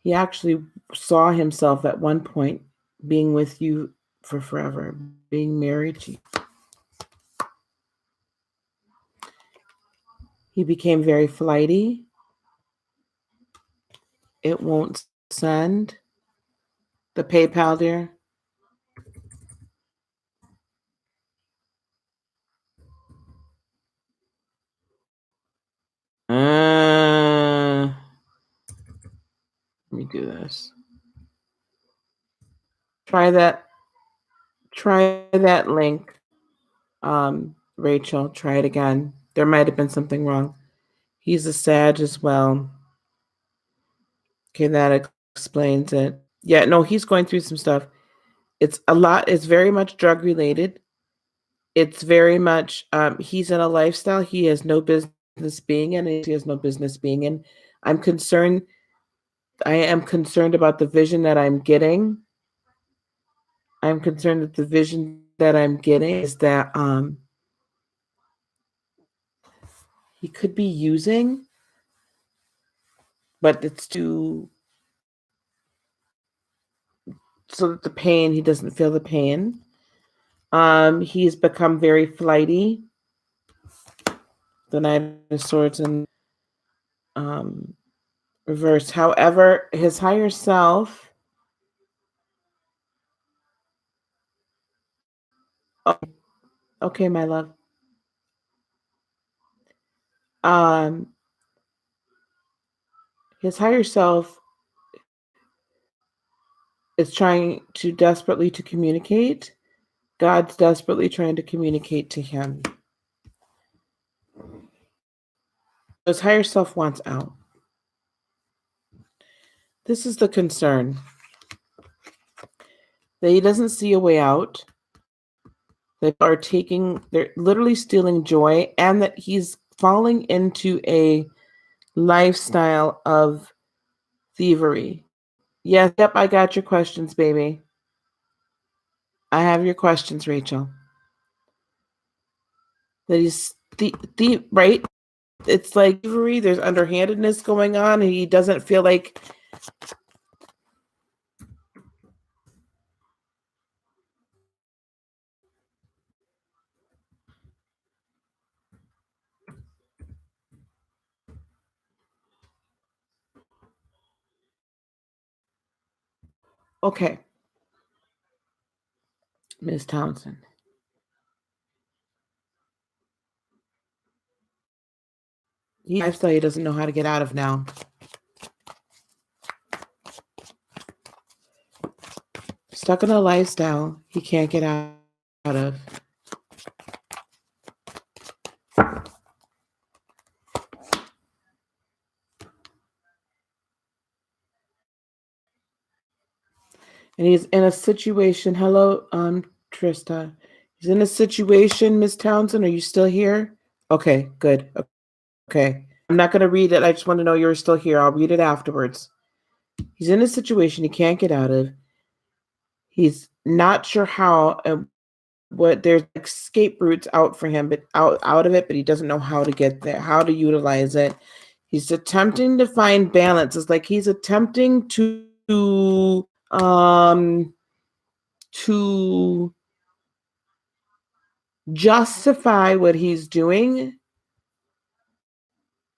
He actually saw himself at one point being with you for forever, being married to you. He became very flighty. It won't send. The PayPal, dear. Let me do this. Try that link. Rachel, try it again. There might have been something wrong. He's a Sag as well. Okay, that explains it. Yeah, no, he's going through some stuff. It's a lot. It's very much drug related. It's very much, he's in a lifestyle he has no business being in. He has no business being in. I am concerned about the vision that I'm getting. I'm concerned that the vision that I'm getting is that he could be using, but it's too, so that the pain, he doesn't feel the pain. He's become very flighty. The Knight of Swords in reverse. However, his higher self. Oh, okay, my love. His higher self is trying to desperately to communicate. God's desperately trying to communicate to him. His higher self wants out. This is the concern. That he doesn't see a way out. They're literally stealing joy, and that he's falling into a lifestyle of thievery. Yes, yep, I got your questions, baby. I have your questions, Rachel. That he's right? It's like thievery, there's underhandedness going on, and he doesn't feel like. Okay. Ms. Townsend. Lifestyle he doesn't know how to get out of now. Stuck in a lifestyle he can't get out out of. And he's in a situation. Hello, Trista. He's in a situation, Miss Townsend. Are you still here? Okay, good. Okay. I'm not going to read it. I just want to know you're still here. I'll read it afterwards. He's in a situation he can't get out of. He's not sure how, what there's escape routes out for him, but out of it, but he doesn't know how to get there, how to utilize it. He's attempting to find balance. It's like he's attempting to justify what he's doing.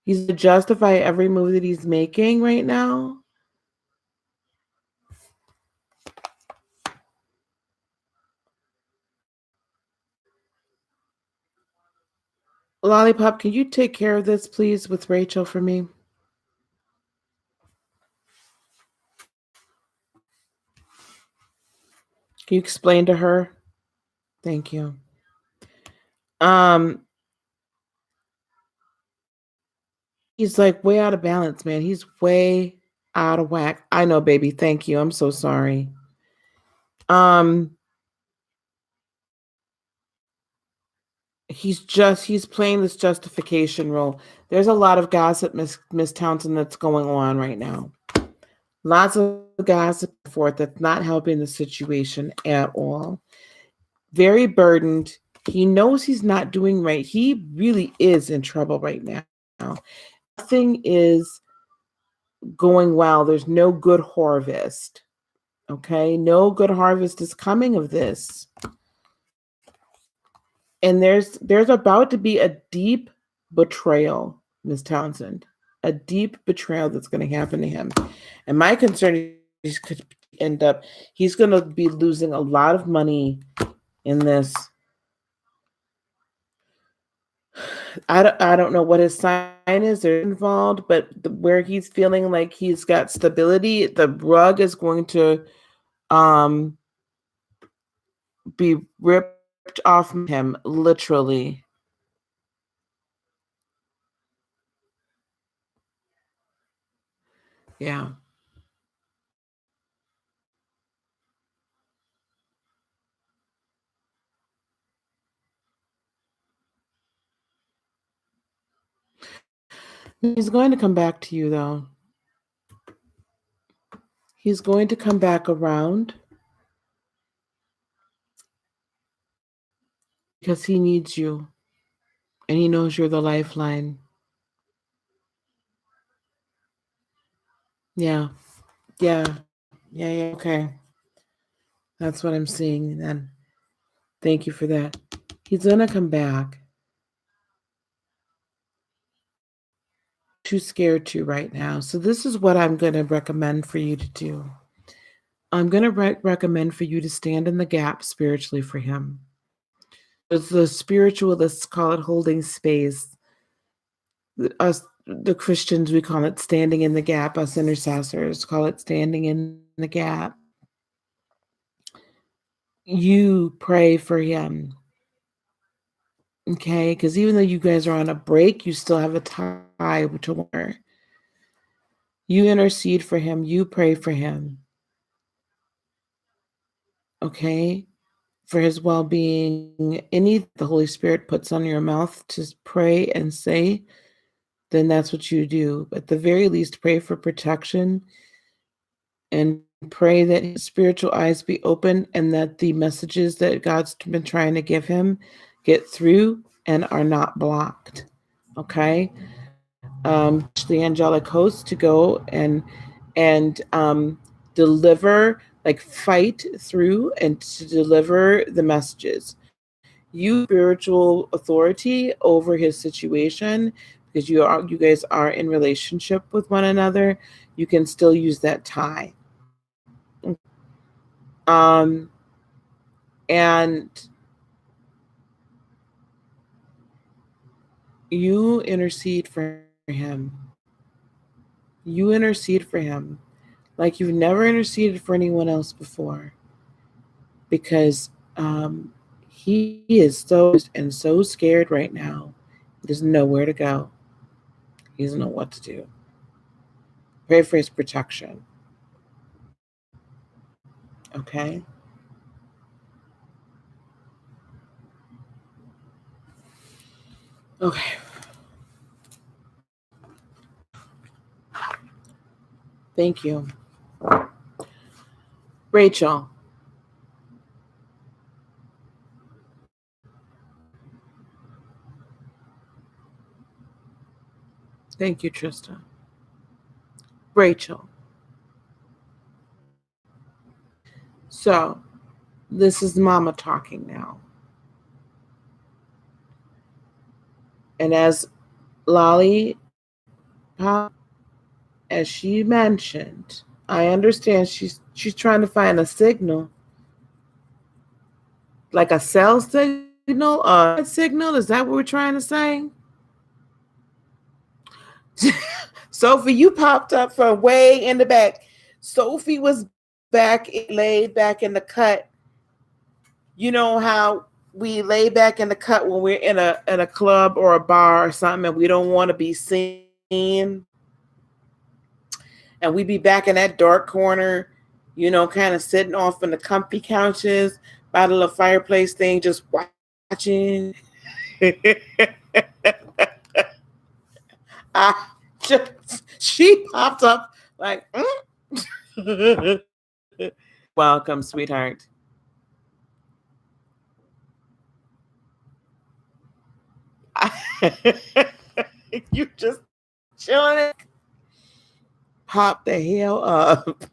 He's to justify every move that he's making right now. Lollipop, can you take care of this, please, with Rachel for me? Can you explain to her? Thank you. He's like way out of balance, man. He's way out of whack. I know, baby. Thank you. I'm so sorry. He's playing this justification role. There's a lot of gossip, Miss Townsend, that's going on right now. Lots of gossip forth that's not helping the situation at all. Very burdened. He knows he's not doing right. He really is in trouble right now. Nothing is going well. There's no good harvest. Okay? No good harvest is coming of this. And there's about to be a deep betrayal, Ms. Townsend. A deep betrayal that's going to happen to him. And my concern is could end up, he's going to be losing a lot of money in this. I don't know what his sign is. They're involved, but where he's feeling like he's got stability, the rug is going to be ripped off him, literally. Yeah. He's going to come back to you, though. He's going to come back around because he needs you and he knows you're the lifeline. Yeah. Yeah. Yeah. Okay. That's what I'm seeing then. Thank you for that. He's going to come back. Too scared to right now. So this is what I'm going to recommend for you to do. I'm going to recommend for you to stand in the gap spiritually for him. As the spiritualists call it holding space. Us, the Christians, we call it standing in the gap. Us intercessors call it standing in the gap. You pray for him. Okay? Because even though you guys are on a break, you still have a tie to water. You intercede for him. You pray for him. Okay? For his well-being. Any the Holy Spirit puts on your mouth to pray and say, then that's what you do. At the very least, pray for protection and pray that his spiritual eyes be open and that the messages that God's been trying to give him get through and are not blocked. Okay? The angelic host to go and deliver, like fight through and to deliver the messages. You spiritual authority over his situation because you guys are in relationship with one another. You can still use that tie. And you intercede for him. You intercede for him like you've never interceded for anyone else before, because He is so scared right now. He doesn't know where to go. He doesn't know what to do. Pray for his protection. Okay? Okay. Thank you. Rachel. Thank you, Trista. Rachel. So, this is Mama talking now. And as Lolly, as she mentioned, I understand she's trying to find a signal, like a cell signal, a signal. Is that what we're trying to say? Sophie, you popped up from way in the back. Sophie was laid back in the cut. You know how we lay back in the cut when we're in a club or a bar or something, and we don't want to be seen, and we be back in that dark corner, kind of sitting off in the comfy couches by the little fireplace thing, just watching. She popped up like, welcome, sweetheart. You just chilling. Pop the hell up.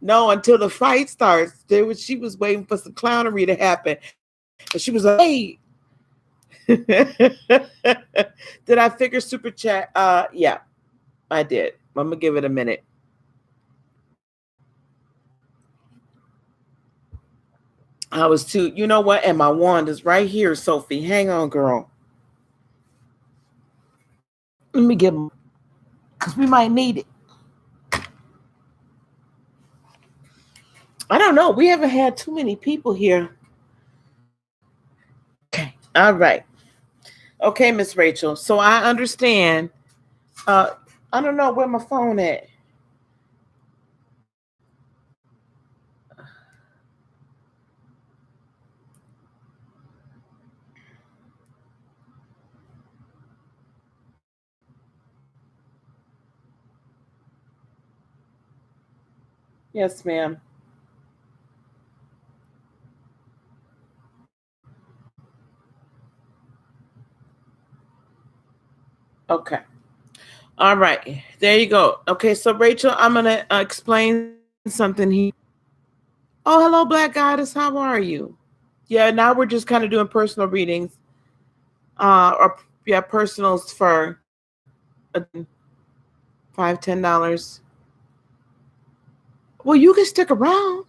No, until the fight starts. She was waiting for some clownery to happen. And she was like, hey. Did I figure super chat? Yeah, I did. I'm gonna give it a minute. I was too, you know what? And my wand is right here, Sophie. Hang on, girl. Let me get, because we might need it. I don't know. We haven't had too many people here. Okay. All right. Okay, Miss Rachel. So I understand. I don't know where my phone at. Yes, ma'am. Okay. All right. There you go. Okay, so Rachel, I'm going to explain something here. Oh, hello, Black Goddess. How are you? Yeah, now we're just kind of doing personal readings. Or yeah, personals for $5-10. Well, you can stick around.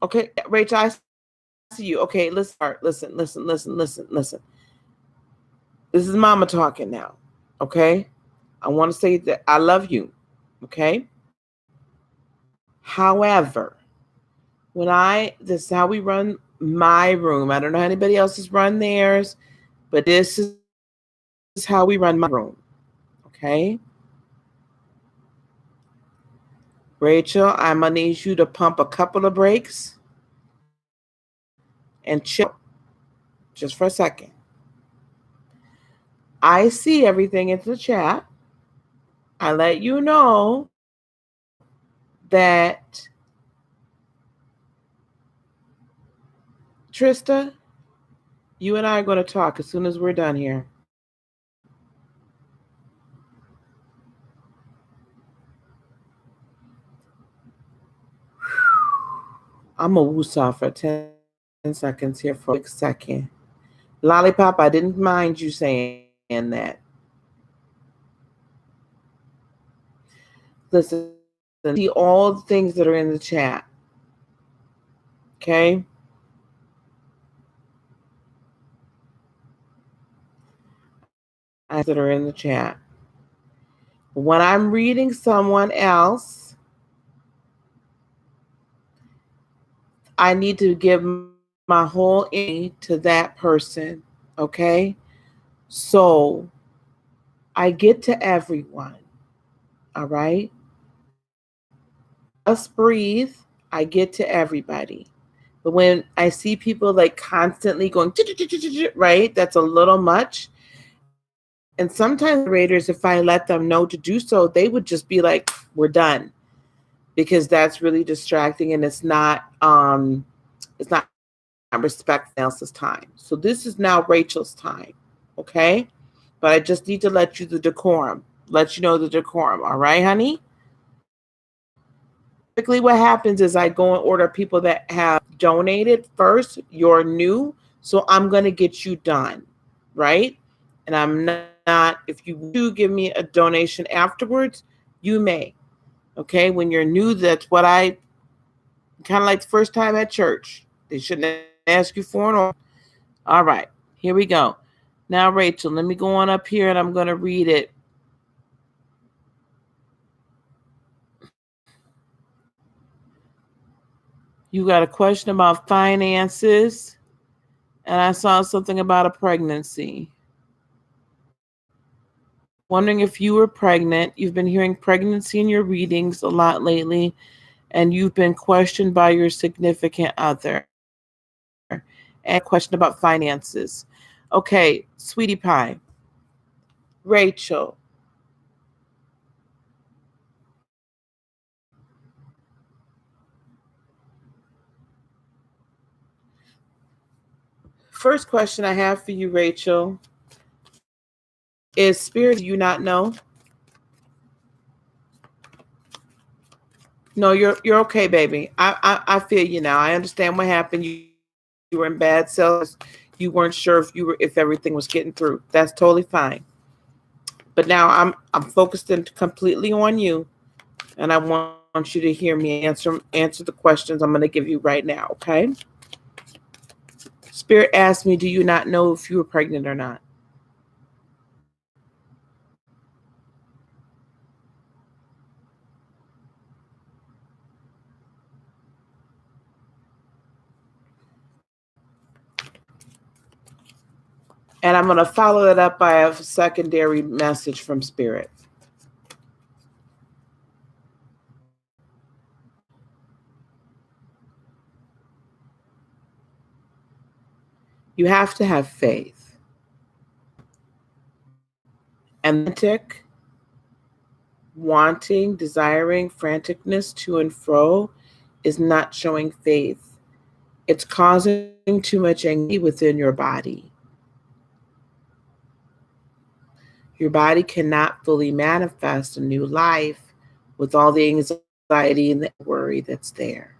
Okay, Rachel, I see you. Okay, let's start. Listen. This is Mama talking now. Okay? I want to say that I love you. Okay? However, this is how we run my room. I don't know how anybody else's run theirs, but this is how we run my room. Okay? Rachel, I'm going to need you to pump a couple of brakes and chill just for a second. I see everything in the chat. I let you know that Trista, you and I are going to talk as soon as we're done here. I'm going to woosah for 10 seconds here for a quick second. Lollipop, I didn't mind you saying that. Listen, see all the things that are in the chat. Okay? That are in the chat. When I'm reading someone else, I need to give my whole energy to that person. Okay? So I get to everyone. All right? Just breathe. I get to everybody. But when I see people like constantly going, right, that's a little much. And sometimes moderators, if I let them know to do so, they would just be like, we're done. Because that's really distracting and it's not respect else's time. So this is now Rachel's time. Okay? But I just need to let you know the decorum. All right, honey? Typically what happens is I go and order people that have donated first. You're new, so I'm going to get you done, right? And I'm not, if you do give me a donation afterwards, you may. Okay, when you're new, that's what I kind of like the first time at church. They shouldn't ask you for an order. All right, here we go. Now, Rachel, let me go on up here and I'm going to read it. You got a question about finances, and I saw something about a pregnancy. Wondering if you were pregnant. You've been hearing pregnancy in your readings a lot lately, and you've been questioned by your significant other. And a question about finances. Okay, sweetie pie. Rachel. First question I have for you, Rachel, is spirit, do you not know? No, you're okay, baby. I feel you now. I understand what happened. You were in bad cells. You weren't sure if everything was getting through. That's totally fine. But now I'm focused in completely on you, and I want you to hear me answer the questions I'm going to give you right now. Okay? Spirit asked me, "Do you not know if you were pregnant or not?" And I'm going to follow that up by a secondary message from Spirit. You have to have faith. Authentic, wanting, desiring, franticness to and fro is not showing faith. It's causing too much anxiety within your body. Your body cannot fully manifest a new life with all the anxiety and the worry that's there.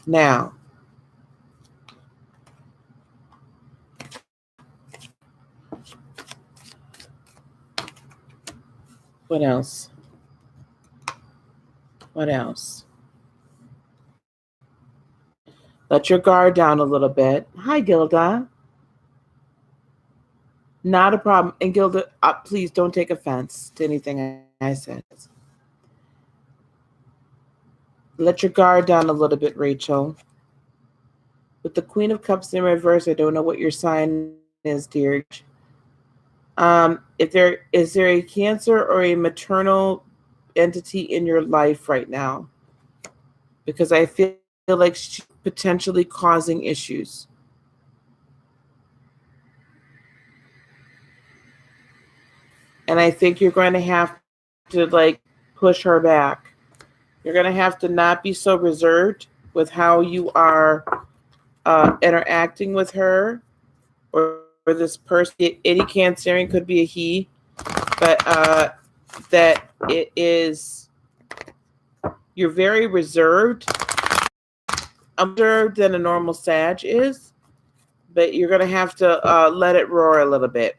Now, what else? What else? Let your guard down a little bit. Hi, Gilda. Not a problem. And Gilda, please don't take offense to anything I said. Let your guard down a little bit, Rachel. With the Queen of Cups in reverse, I don't know what your sign is, dear. Is there a Cancer or a maternal entity in your life right now? Because I feel like she's potentially causing issues. And I think you're going to have to push her back. You're going to have to not be so reserved with how you are interacting with her or this person. Any Cancerian, could be a he, but that it is, you're very reserved. I'm reserved than a normal Sag is, but you're going to have to let it roar a little bit.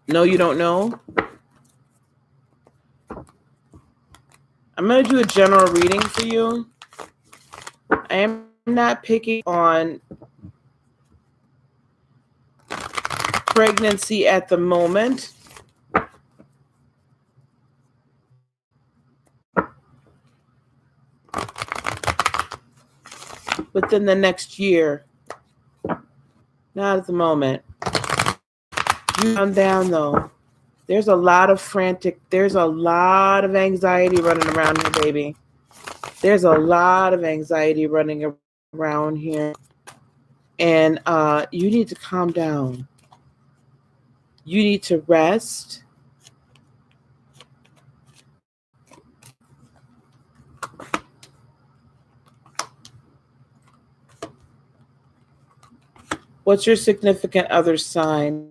No, you don't know. I'm going to do a general reading for you. I am not picking on pregnancy at the moment. Within the next year. Not at the moment. You calm down though. There's a lot of anxiety running around here, baby. There's a lot of anxiety running around here. And you need to calm down. You need to rest. What's your significant other sign?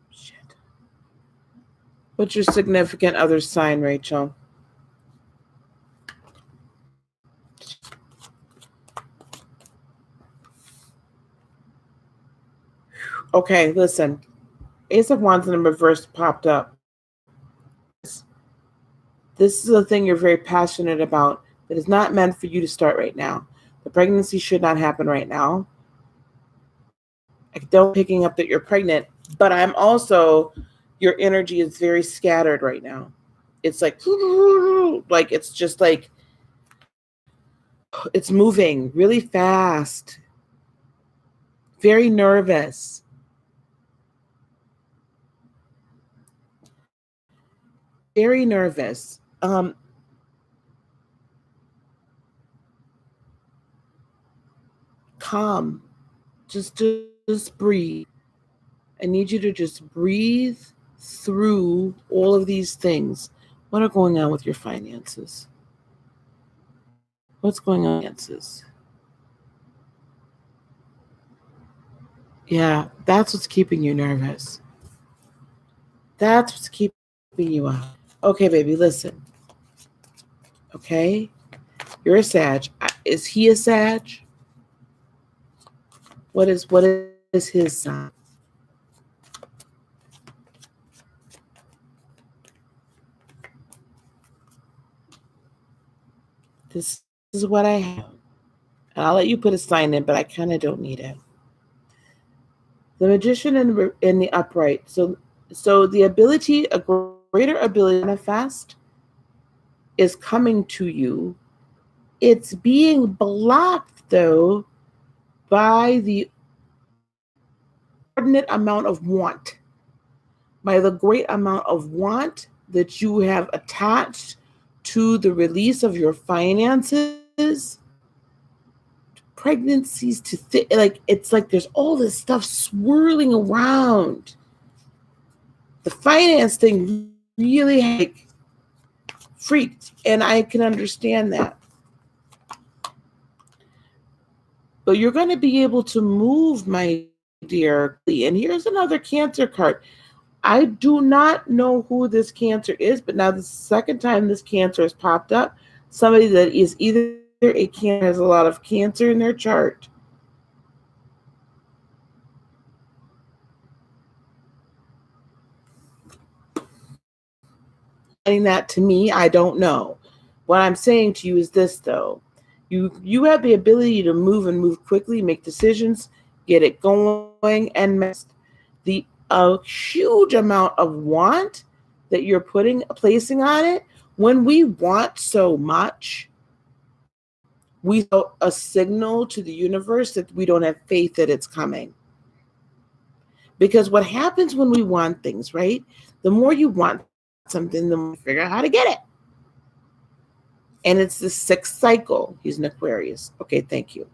Shit. What's your significant other sign, Rachel? Okay, listen. Ace of Wands in the reverse popped up. This is a thing you're very passionate about that is not meant for you to start right now. The pregnancy should not happen right now. I don't picking up that you're pregnant, but I'm also, your energy is very scattered right now. It's like it's just like, it's moving really fast. Very nervous. Very nervous. Calm. Just breathe. I need you to just breathe through all of these things. What are going on with your finances? What's going on with finances? Yeah, that's what's keeping you nervous. That's what's keeping you up. Okay, baby, listen. Okay? You're a Sag. Is he a Sag? What is his sign? This is what I have. And I'll let you put a sign in, but I kind of don't need it. The Magician in the upright. So the ability, a greater ability to manifest is coming to you. It's being blocked, though, by the inordinate amount of want, by the great amount of want that you have attached to the release of your finances, pregnancies, it's like there's all this stuff swirling around. The finance thing really freaked, and I can understand that. But you're going to be able to move, my dear. And here's another Cancer card. I do not know who this Cancer is, but now the second time this Cancer has popped up, somebody that is either a Cancer, has a lot of Cancer in their chart. And that to me, I don't know. What I'm saying to you is this, though. You have the ability to move quickly, make decisions, get it going, and a huge amount of want that you're placing on it. When we want so much, we send a signal to the universe that we don't have faith that it's coming. Because what happens when we want things, right? The more you want something, the more you figure out how to get it. And it's the sixth cycle. He's an Aquarius. Okay, thank you.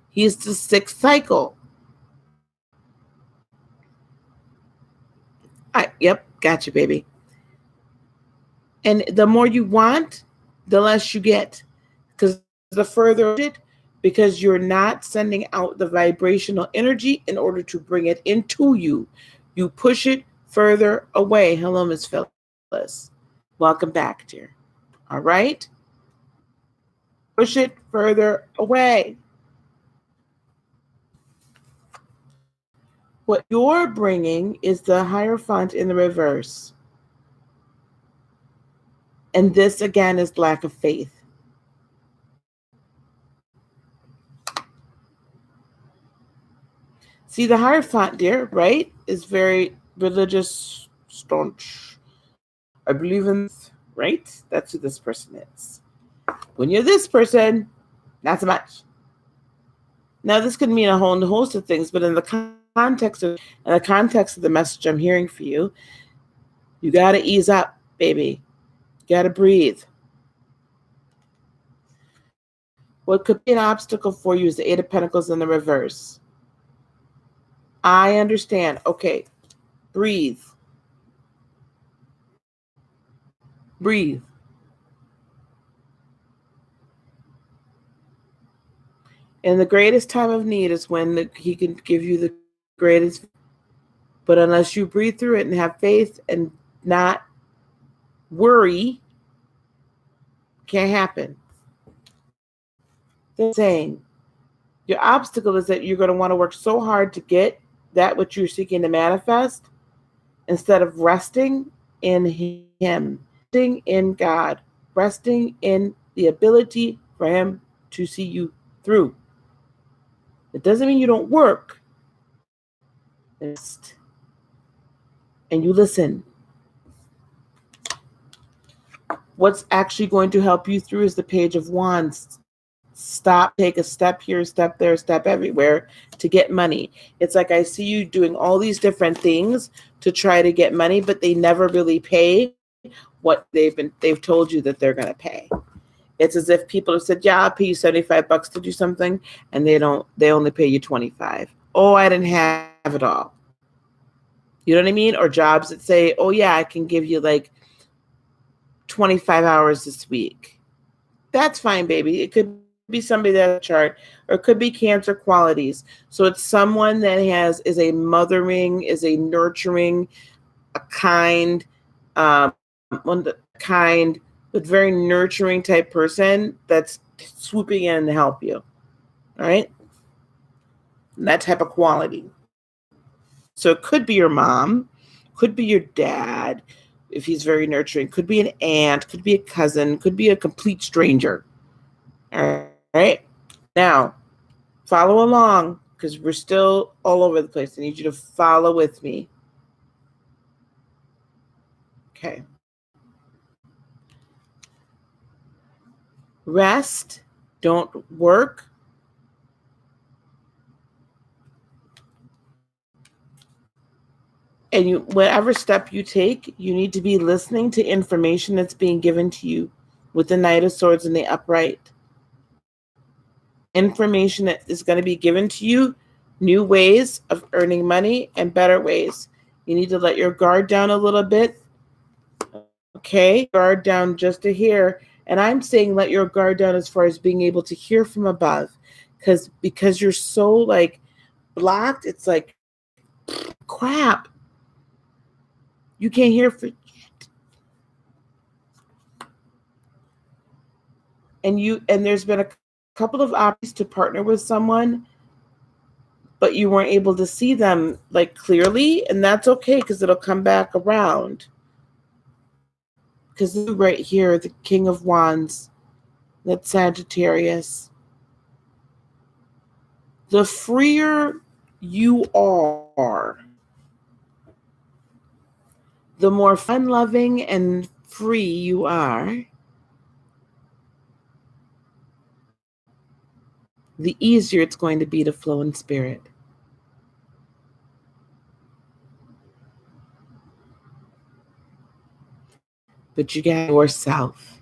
He's the sixth cycle. Yep, gotcha, baby. And the more you want, the less you get. Because the further it, because you're not sending out the vibrational energy in order to bring it into you. You push it further away. Hello, Miss Phyllis. Welcome back, dear. All right? Push it further away. What you're bringing is the Hierophant in the reverse. And this, again, is lack of faith. See, the Hierophant, dear, right, is very religious, staunch. I believe in, right? That's who this person is. When you're this person, not so much. Now, this could mean a whole host of things, but in the context of the message I'm hearing for you, you got to ease up, baby. You got to breathe. What could be an obstacle for you is the Eight of Pentacles in the reverse. I understand. Okay, breathe. Breathe. And the greatest time of need is when he can give you the greatest. But unless you breathe through it and have faith and not worry, can't happen. They're saying your obstacle is that you're going to want to work so hard to get that which you're seeking to manifest instead of resting in him, resting in God, resting in the ability for him to see you through. It doesn't mean you don't work. And you listen. What's actually going to help you through is the Page of Wands. Stop, take a step here, step there, step everywhere to get money. It's like I see you doing all these different things to try to get money, but they never really pay what they've told you that they're going to pay. It's as if people have said, yeah, I'll pay you $75 to do something, and they only pay you 25. Oh, I didn't have it all. You know what I mean? Or jobs that say, oh yeah, I can give you like 25 hours this week. That's fine, baby. It could be somebody that has a chart, or it could be Cancer qualities. So it's someone that is a mothering, is a nurturing, a kind, but very nurturing type person that's swooping in to help you. All right? And that type of quality. So it could be your mom, could be your dad, if he's very nurturing, could be an aunt, could be a cousin, could be a complete stranger. All right? Now, follow along because we're still all over the place. I need you to follow with me. Okay. Rest. Don't work. And whatever step you take, you need to be listening to information that's being given to you with the Knight of Swords and the upright. Information that is going to be given to you, new ways of earning money and better ways. You need to let your guard down a little bit. Okay, guard down just to hear. And I'm saying let your guard down as far as being able to hear from above. Because you're so like blocked, it's like crap. You can't hear for and there's been a couple of options to partner with someone, but you weren't able to see them like clearly, and that's okay because it'll come back around. Because right here, the King of Wands, that's Sagittarius. The freer you are, the more fun-loving and free you are, the easier it's going to be to flow in spirit. But you got yourself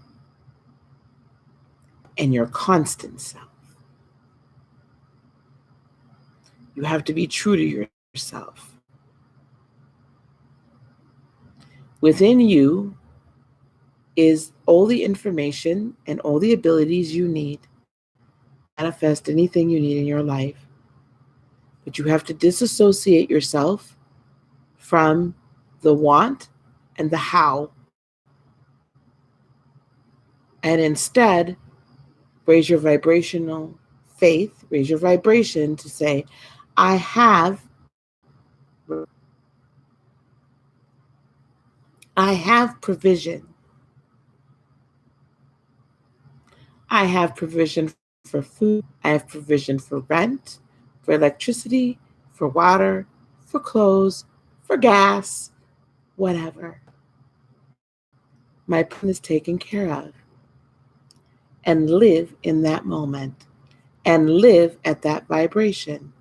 and your constant self. You have to be true to yourself. Within you is all the information and all the abilities you need to manifest anything you need in your life. But you have to disassociate yourself from the want and the how. And instead, raise your vibrational faith, raise your vibration to say, I have provision. I have provision for food. I have provision for rent, for electricity, for water, for clothes, for gas, whatever. My plan is taken care of. And live in that moment and live at that vibration.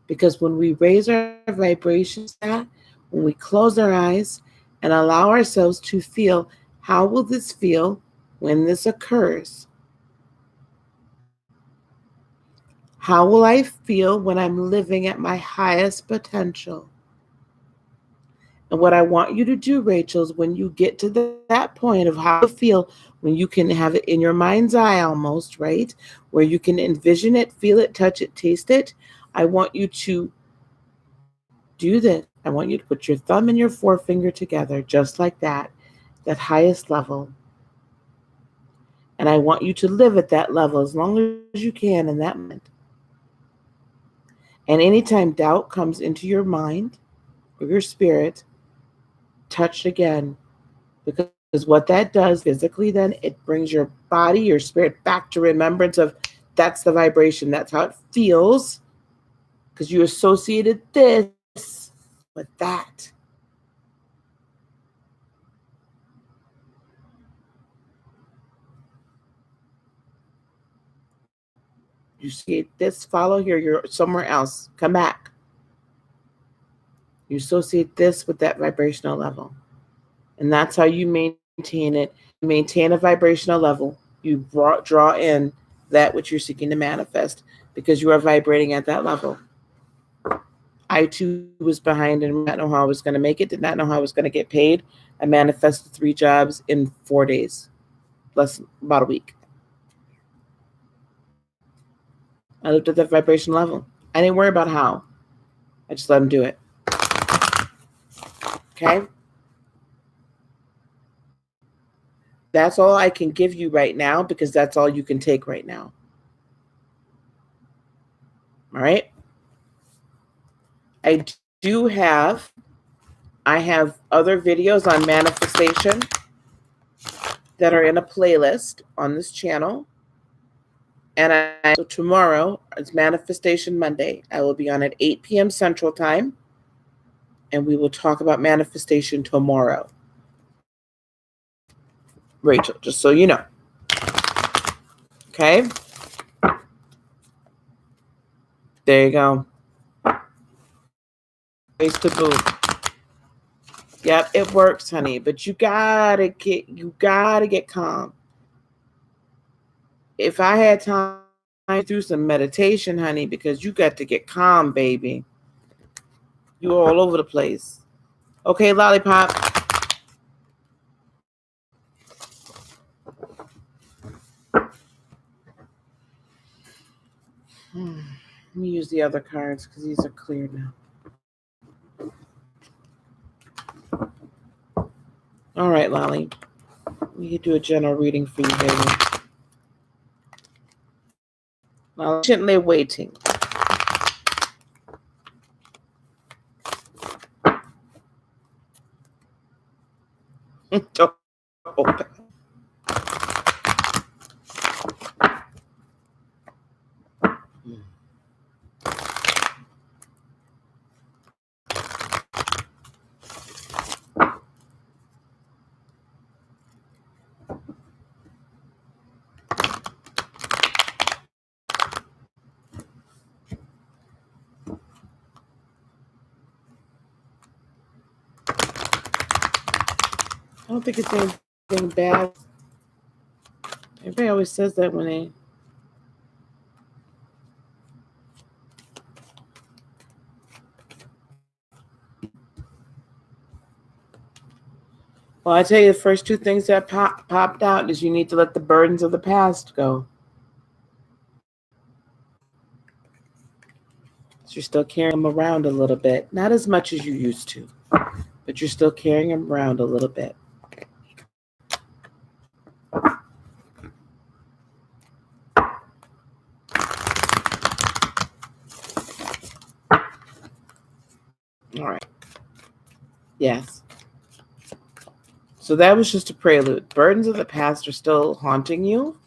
Because when we raise our vibrations, when we close our eyes and allow ourselves to feel, how will this feel when this occurs? How will I feel when I'm living at my highest potential? And what I want you to do, Rachel, is when you get to that point of how you feel, when you can have it in your mind's eye almost, right? Where you can envision it, feel it, touch it, taste it. I want you to do this. I want you to put your thumb and your forefinger together, just like that highest level. And I want you to live at that level as long as you can in that moment. And anytime doubt comes into your mind or your spirit, touch again. Because what that does physically, then it brings your body, your spirit back to remembrance of that's the vibration. That's how it feels. Because you associated this with that. You see this, follow here, you're somewhere else. Come back. You associate this with that vibrational level. And that's how you maintain it. You maintain a vibrational level. You draw in that which you're seeking to manifest because you are vibrating at that level. I too was behind and did not know how I was going to make it, did not know how I was going to get paid. I manifested 3 jobs in 4 days, about a week. I lived at that vibration level. I didn't worry about how. I just let them do it. Okay? That's all I can give you right now because that's all you can take right now. All right? I have other videos on manifestation that are in a playlist on this channel. And so tomorrow is Manifestation Monday. I will be on at 8 p.m. Central Time. And we will talk about manifestation tomorrow. Rachel, just so you know. Okay? There you go. Ways to boom. Yep, it works, honey. But you gotta get calm. If I had time to do some meditation, honey, because you got to get calm, baby. You're all over the place. Okay, lollipop. Let me use the other cards because these are clear now. All right, Lolly. We could do a general reading for you, baby. Now, patiently waiting. Open. I don't think it's anything bad. Everybody always says that when they... Well, I tell you, the first 2 things that popped out is you need to let the burdens of the past go. So you're still carrying them around a little bit. Not as much as you used to, but you're still carrying them around a little bit. All right. Yes. So that was just a prelude. Burdens of the past are still haunting you.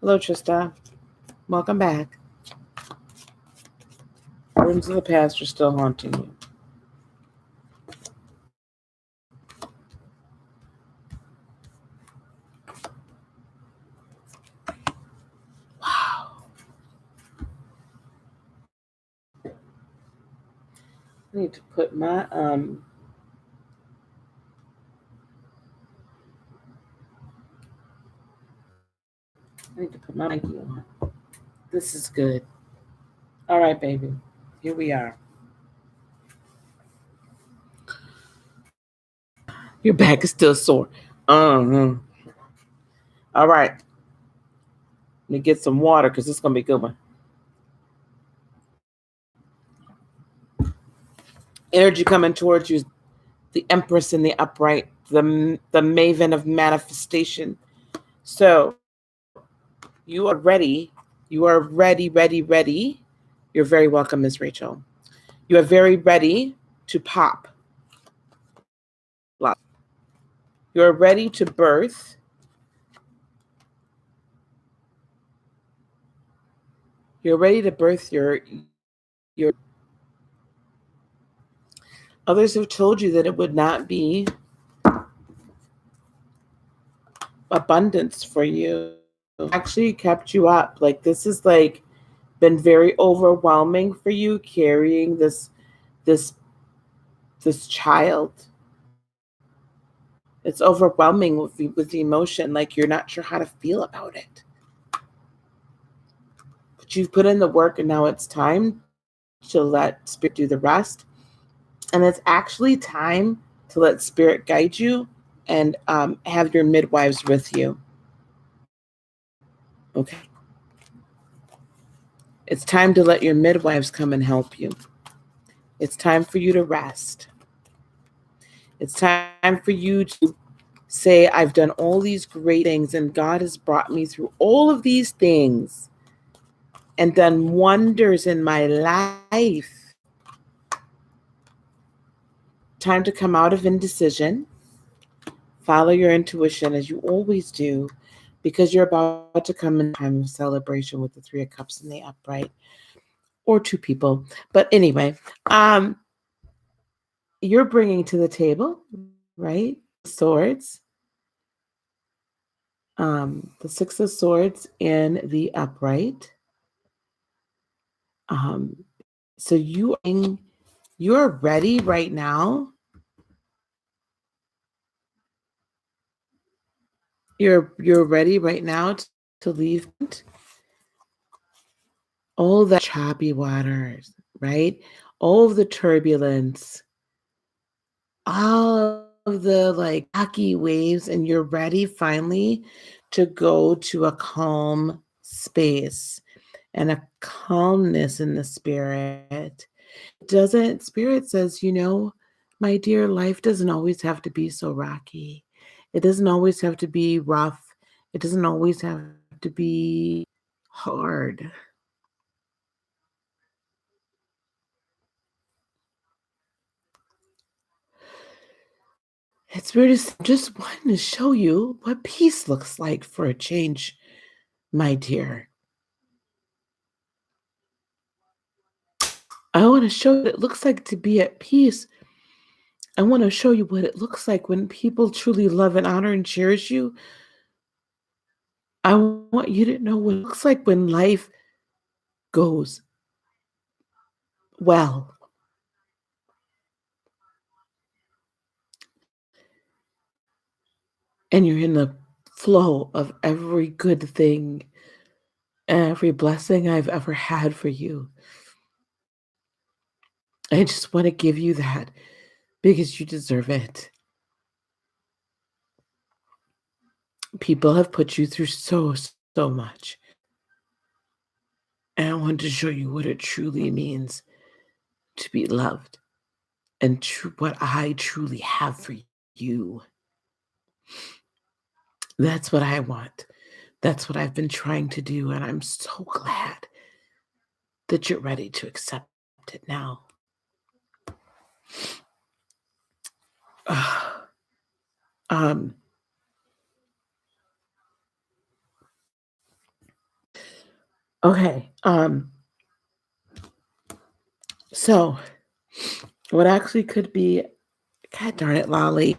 Hello, Trista. Welcome back. Wounds of the past are still haunting you. Wow. I need to put my I need to put my Nike on. This is good. All right, baby. Here we are. Your back is still sore. Uh-huh. All right. Let me get some water because it's gonna be a good one. Energy coming towards you. The Empress in the upright, the maven of manifestation. So you are ready. You are ready, ready, ready. You're very welcome, Ms. Rachel. You are very ready to pop. You're ready to birth. You're ready to birth your. Others have told you that it would not be abundance for you. Actually kept you up. Like this is like been very overwhelming for you carrying this child. It's overwhelming with the emotion, like you're not sure how to feel about it. But you've put in the work and now it's time to let spirit do the rest. And it's actually time to let spirit guide you and have your midwives with you. Okay. It's time to let your midwives come and help you. It's time for you to rest. It's time for you to say, I've done all these great things and God has brought me through all of these things and done wonders in my life. Time to come out of indecision. Follow your intuition as you always do, because you're about to come in a time of celebration with the Three of Cups in the upright, or two people. But anyway, you're bringing to the table, right? Swords, the Six of Swords in the upright. So you're ready right now. You're ready right now to leave all the choppy waters, right? All of the turbulence, all of the like rocky waves, and you're ready finally to go to a calm space and a calmness in the spirit. Doesn't spirit says, my dear, life doesn't always have to be so rocky. It doesn't always have to be rough. It doesn't always have to be hard. It's weird. Just wanting to show you what peace looks like for a change, my dear. I want to show you what it looks like to be at peace. I want to show you what it looks like when people truly love and honor and cherish you. I want you to know what it looks like when life goes well. And you're in the flow of every good thing, every blessing I've ever had for you. I just want to give you that because you deserve it. People have put you through so much. And I want to show you what it truly means to be loved and what I truly have for you. That's what I want. That's what I've been trying to do. And I'm so glad that you're ready to accept it now. Um, okay. So, what actually could be, God darn it, Lolly.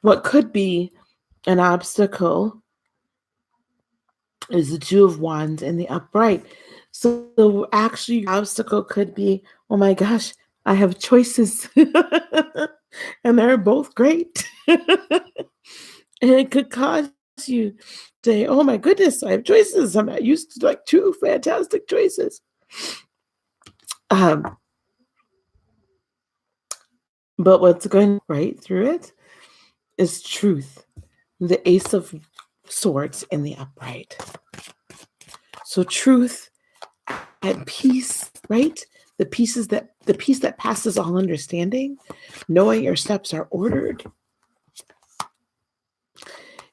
What could be an obstacle is the Two of Wands in the upright. So actually, your obstacle could be, oh my gosh, I have choices, and they're both great. And it could cause you to say, oh my goodness, I have choices. I'm not used to like two fantastic choices. Um, but what's going right through it is truth, the Ace of Swords in the upright. So truth and peace, right? The peace that passes all understanding, knowing your steps are ordered.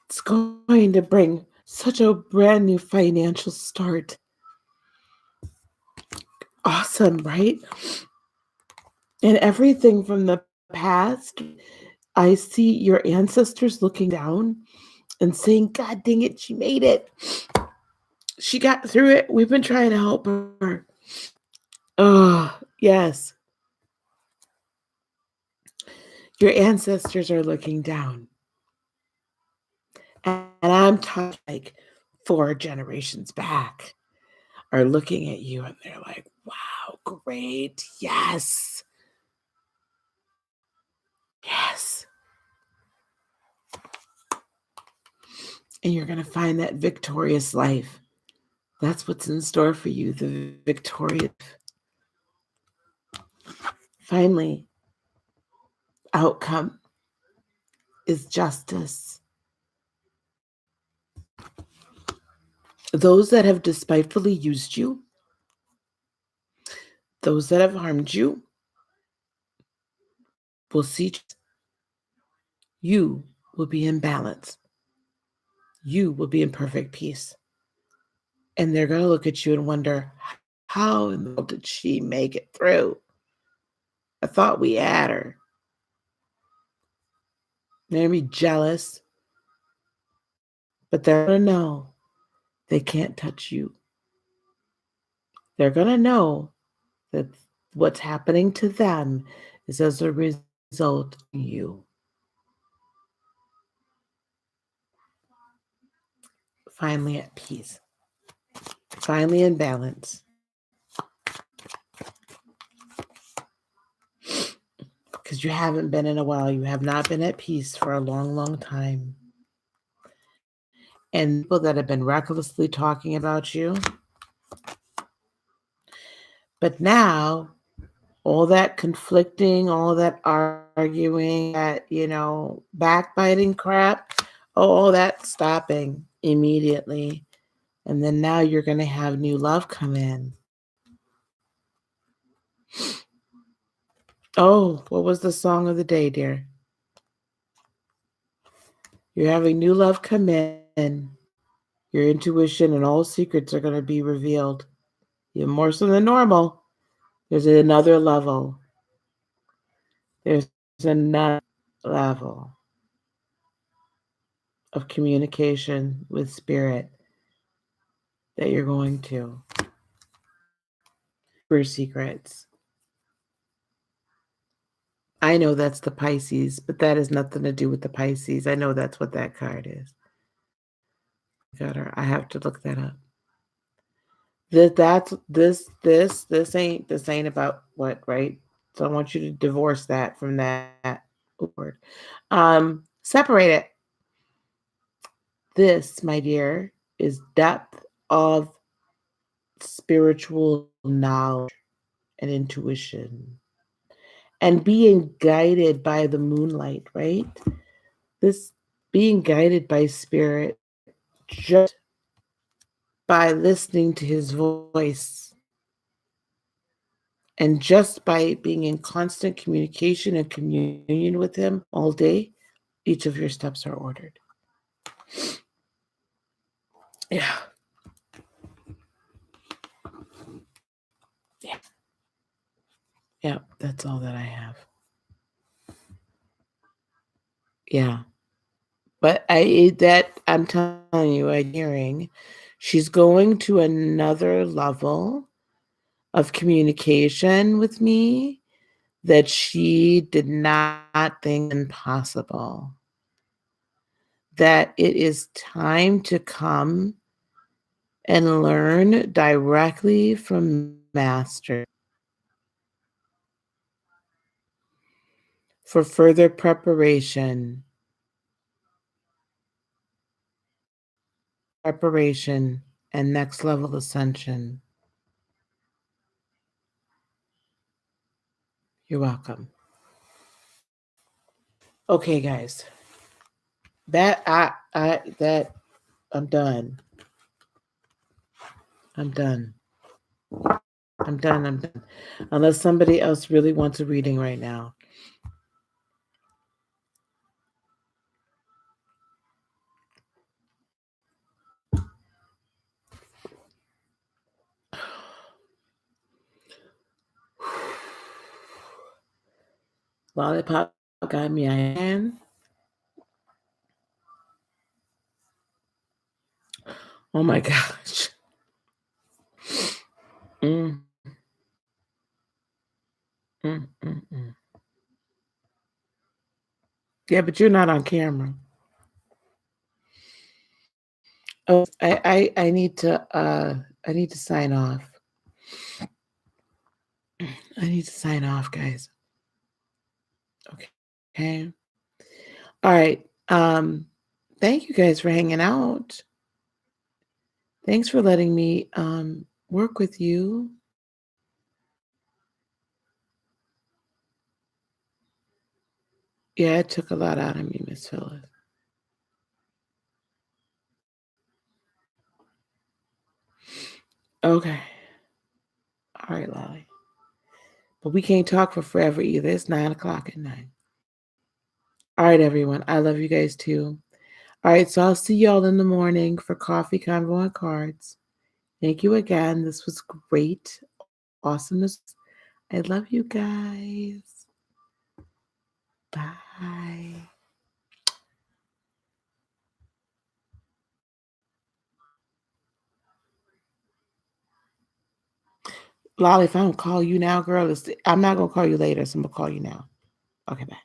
It's going to bring such a brand new financial start. Awesome, right? And everything from the past, I see your ancestors looking down and saying, God dang it, she made it. She got through it. We've been trying to help her. Oh, yes. Your ancestors are looking down. And I'm talking like 4 generations back are looking at you and they're like, wow, great. Yes. Yes. And you're going to find that victorious life. That's what's in store for you, the victorious. Finally, outcome is justice. Those that have despitefully used you, those that have harmed you, will see you will be in balance. You will be in perfect peace. And they're going to look at you and wonder, how in the world did she make it through? I thought we had her. They're going to be jealous, but they're going to know they can't touch you. They're going to know that what's happening to them is as a result of you. Finally at peace. Finally in balance. Because you haven't been in a while. You have not been at peace for a long, long time. And people that have been recklessly talking about you. But now, all that conflicting, all that arguing, that, backbiting crap, all that stopping immediately. And then now you're going to have new love come in. Oh, what was the song of the day, dear? You're having new love come in. Your intuition and all secrets are going to be revealed. Even more so than normal. There's another level. There's another level of communication with spirit that you're going to. For secrets. I know that's the Pisces, but that has nothing to do with the Pisces. I know that's what that card is. I have to look that up. This ain't about what, right? So I want you to divorce that from that word. Separate it. This, my dear, is depth of spiritual knowledge and intuition and being guided by the moonlight, right? This being guided by spirit just by listening to his voice and just by being in constant communication and communion with him all day, each of your steps are ordered. Yeah. Yeah. Yeah, that's all that I have. Yeah. But I'm telling you, I'm hearing she's going to another level of communication with me that she did not think impossible. That it is time to come and learn directly from Master for further preparation and next level ascension. You're welcome. Okay, guys. I'm done. I'm done. I'm done. Unless somebody else really wants a reading right now. Lollipop got me a hand. Oh my gosh. Mm. Mm. Yeah, but you're not on camera. Oh, I need to sign off. I need to sign off, guys. Okay. All right. Thank you guys for hanging out. Thanks for letting me work with you. Yeah, it took a lot out of me, Miss Phyllis. Okay. All right, Lolly. But we can't talk for forever either. It's 9:00 at night. All right, everyone. I love you guys too. All right, so I'll see y'all in the morning for coffee, convo, and cards. Thank you again. This was great. Awesomeness. I love you guys. Bye. Lolly, if I don't call you now, girl, I'm not going to call you later, so I'm going to call you now. Okay, bye.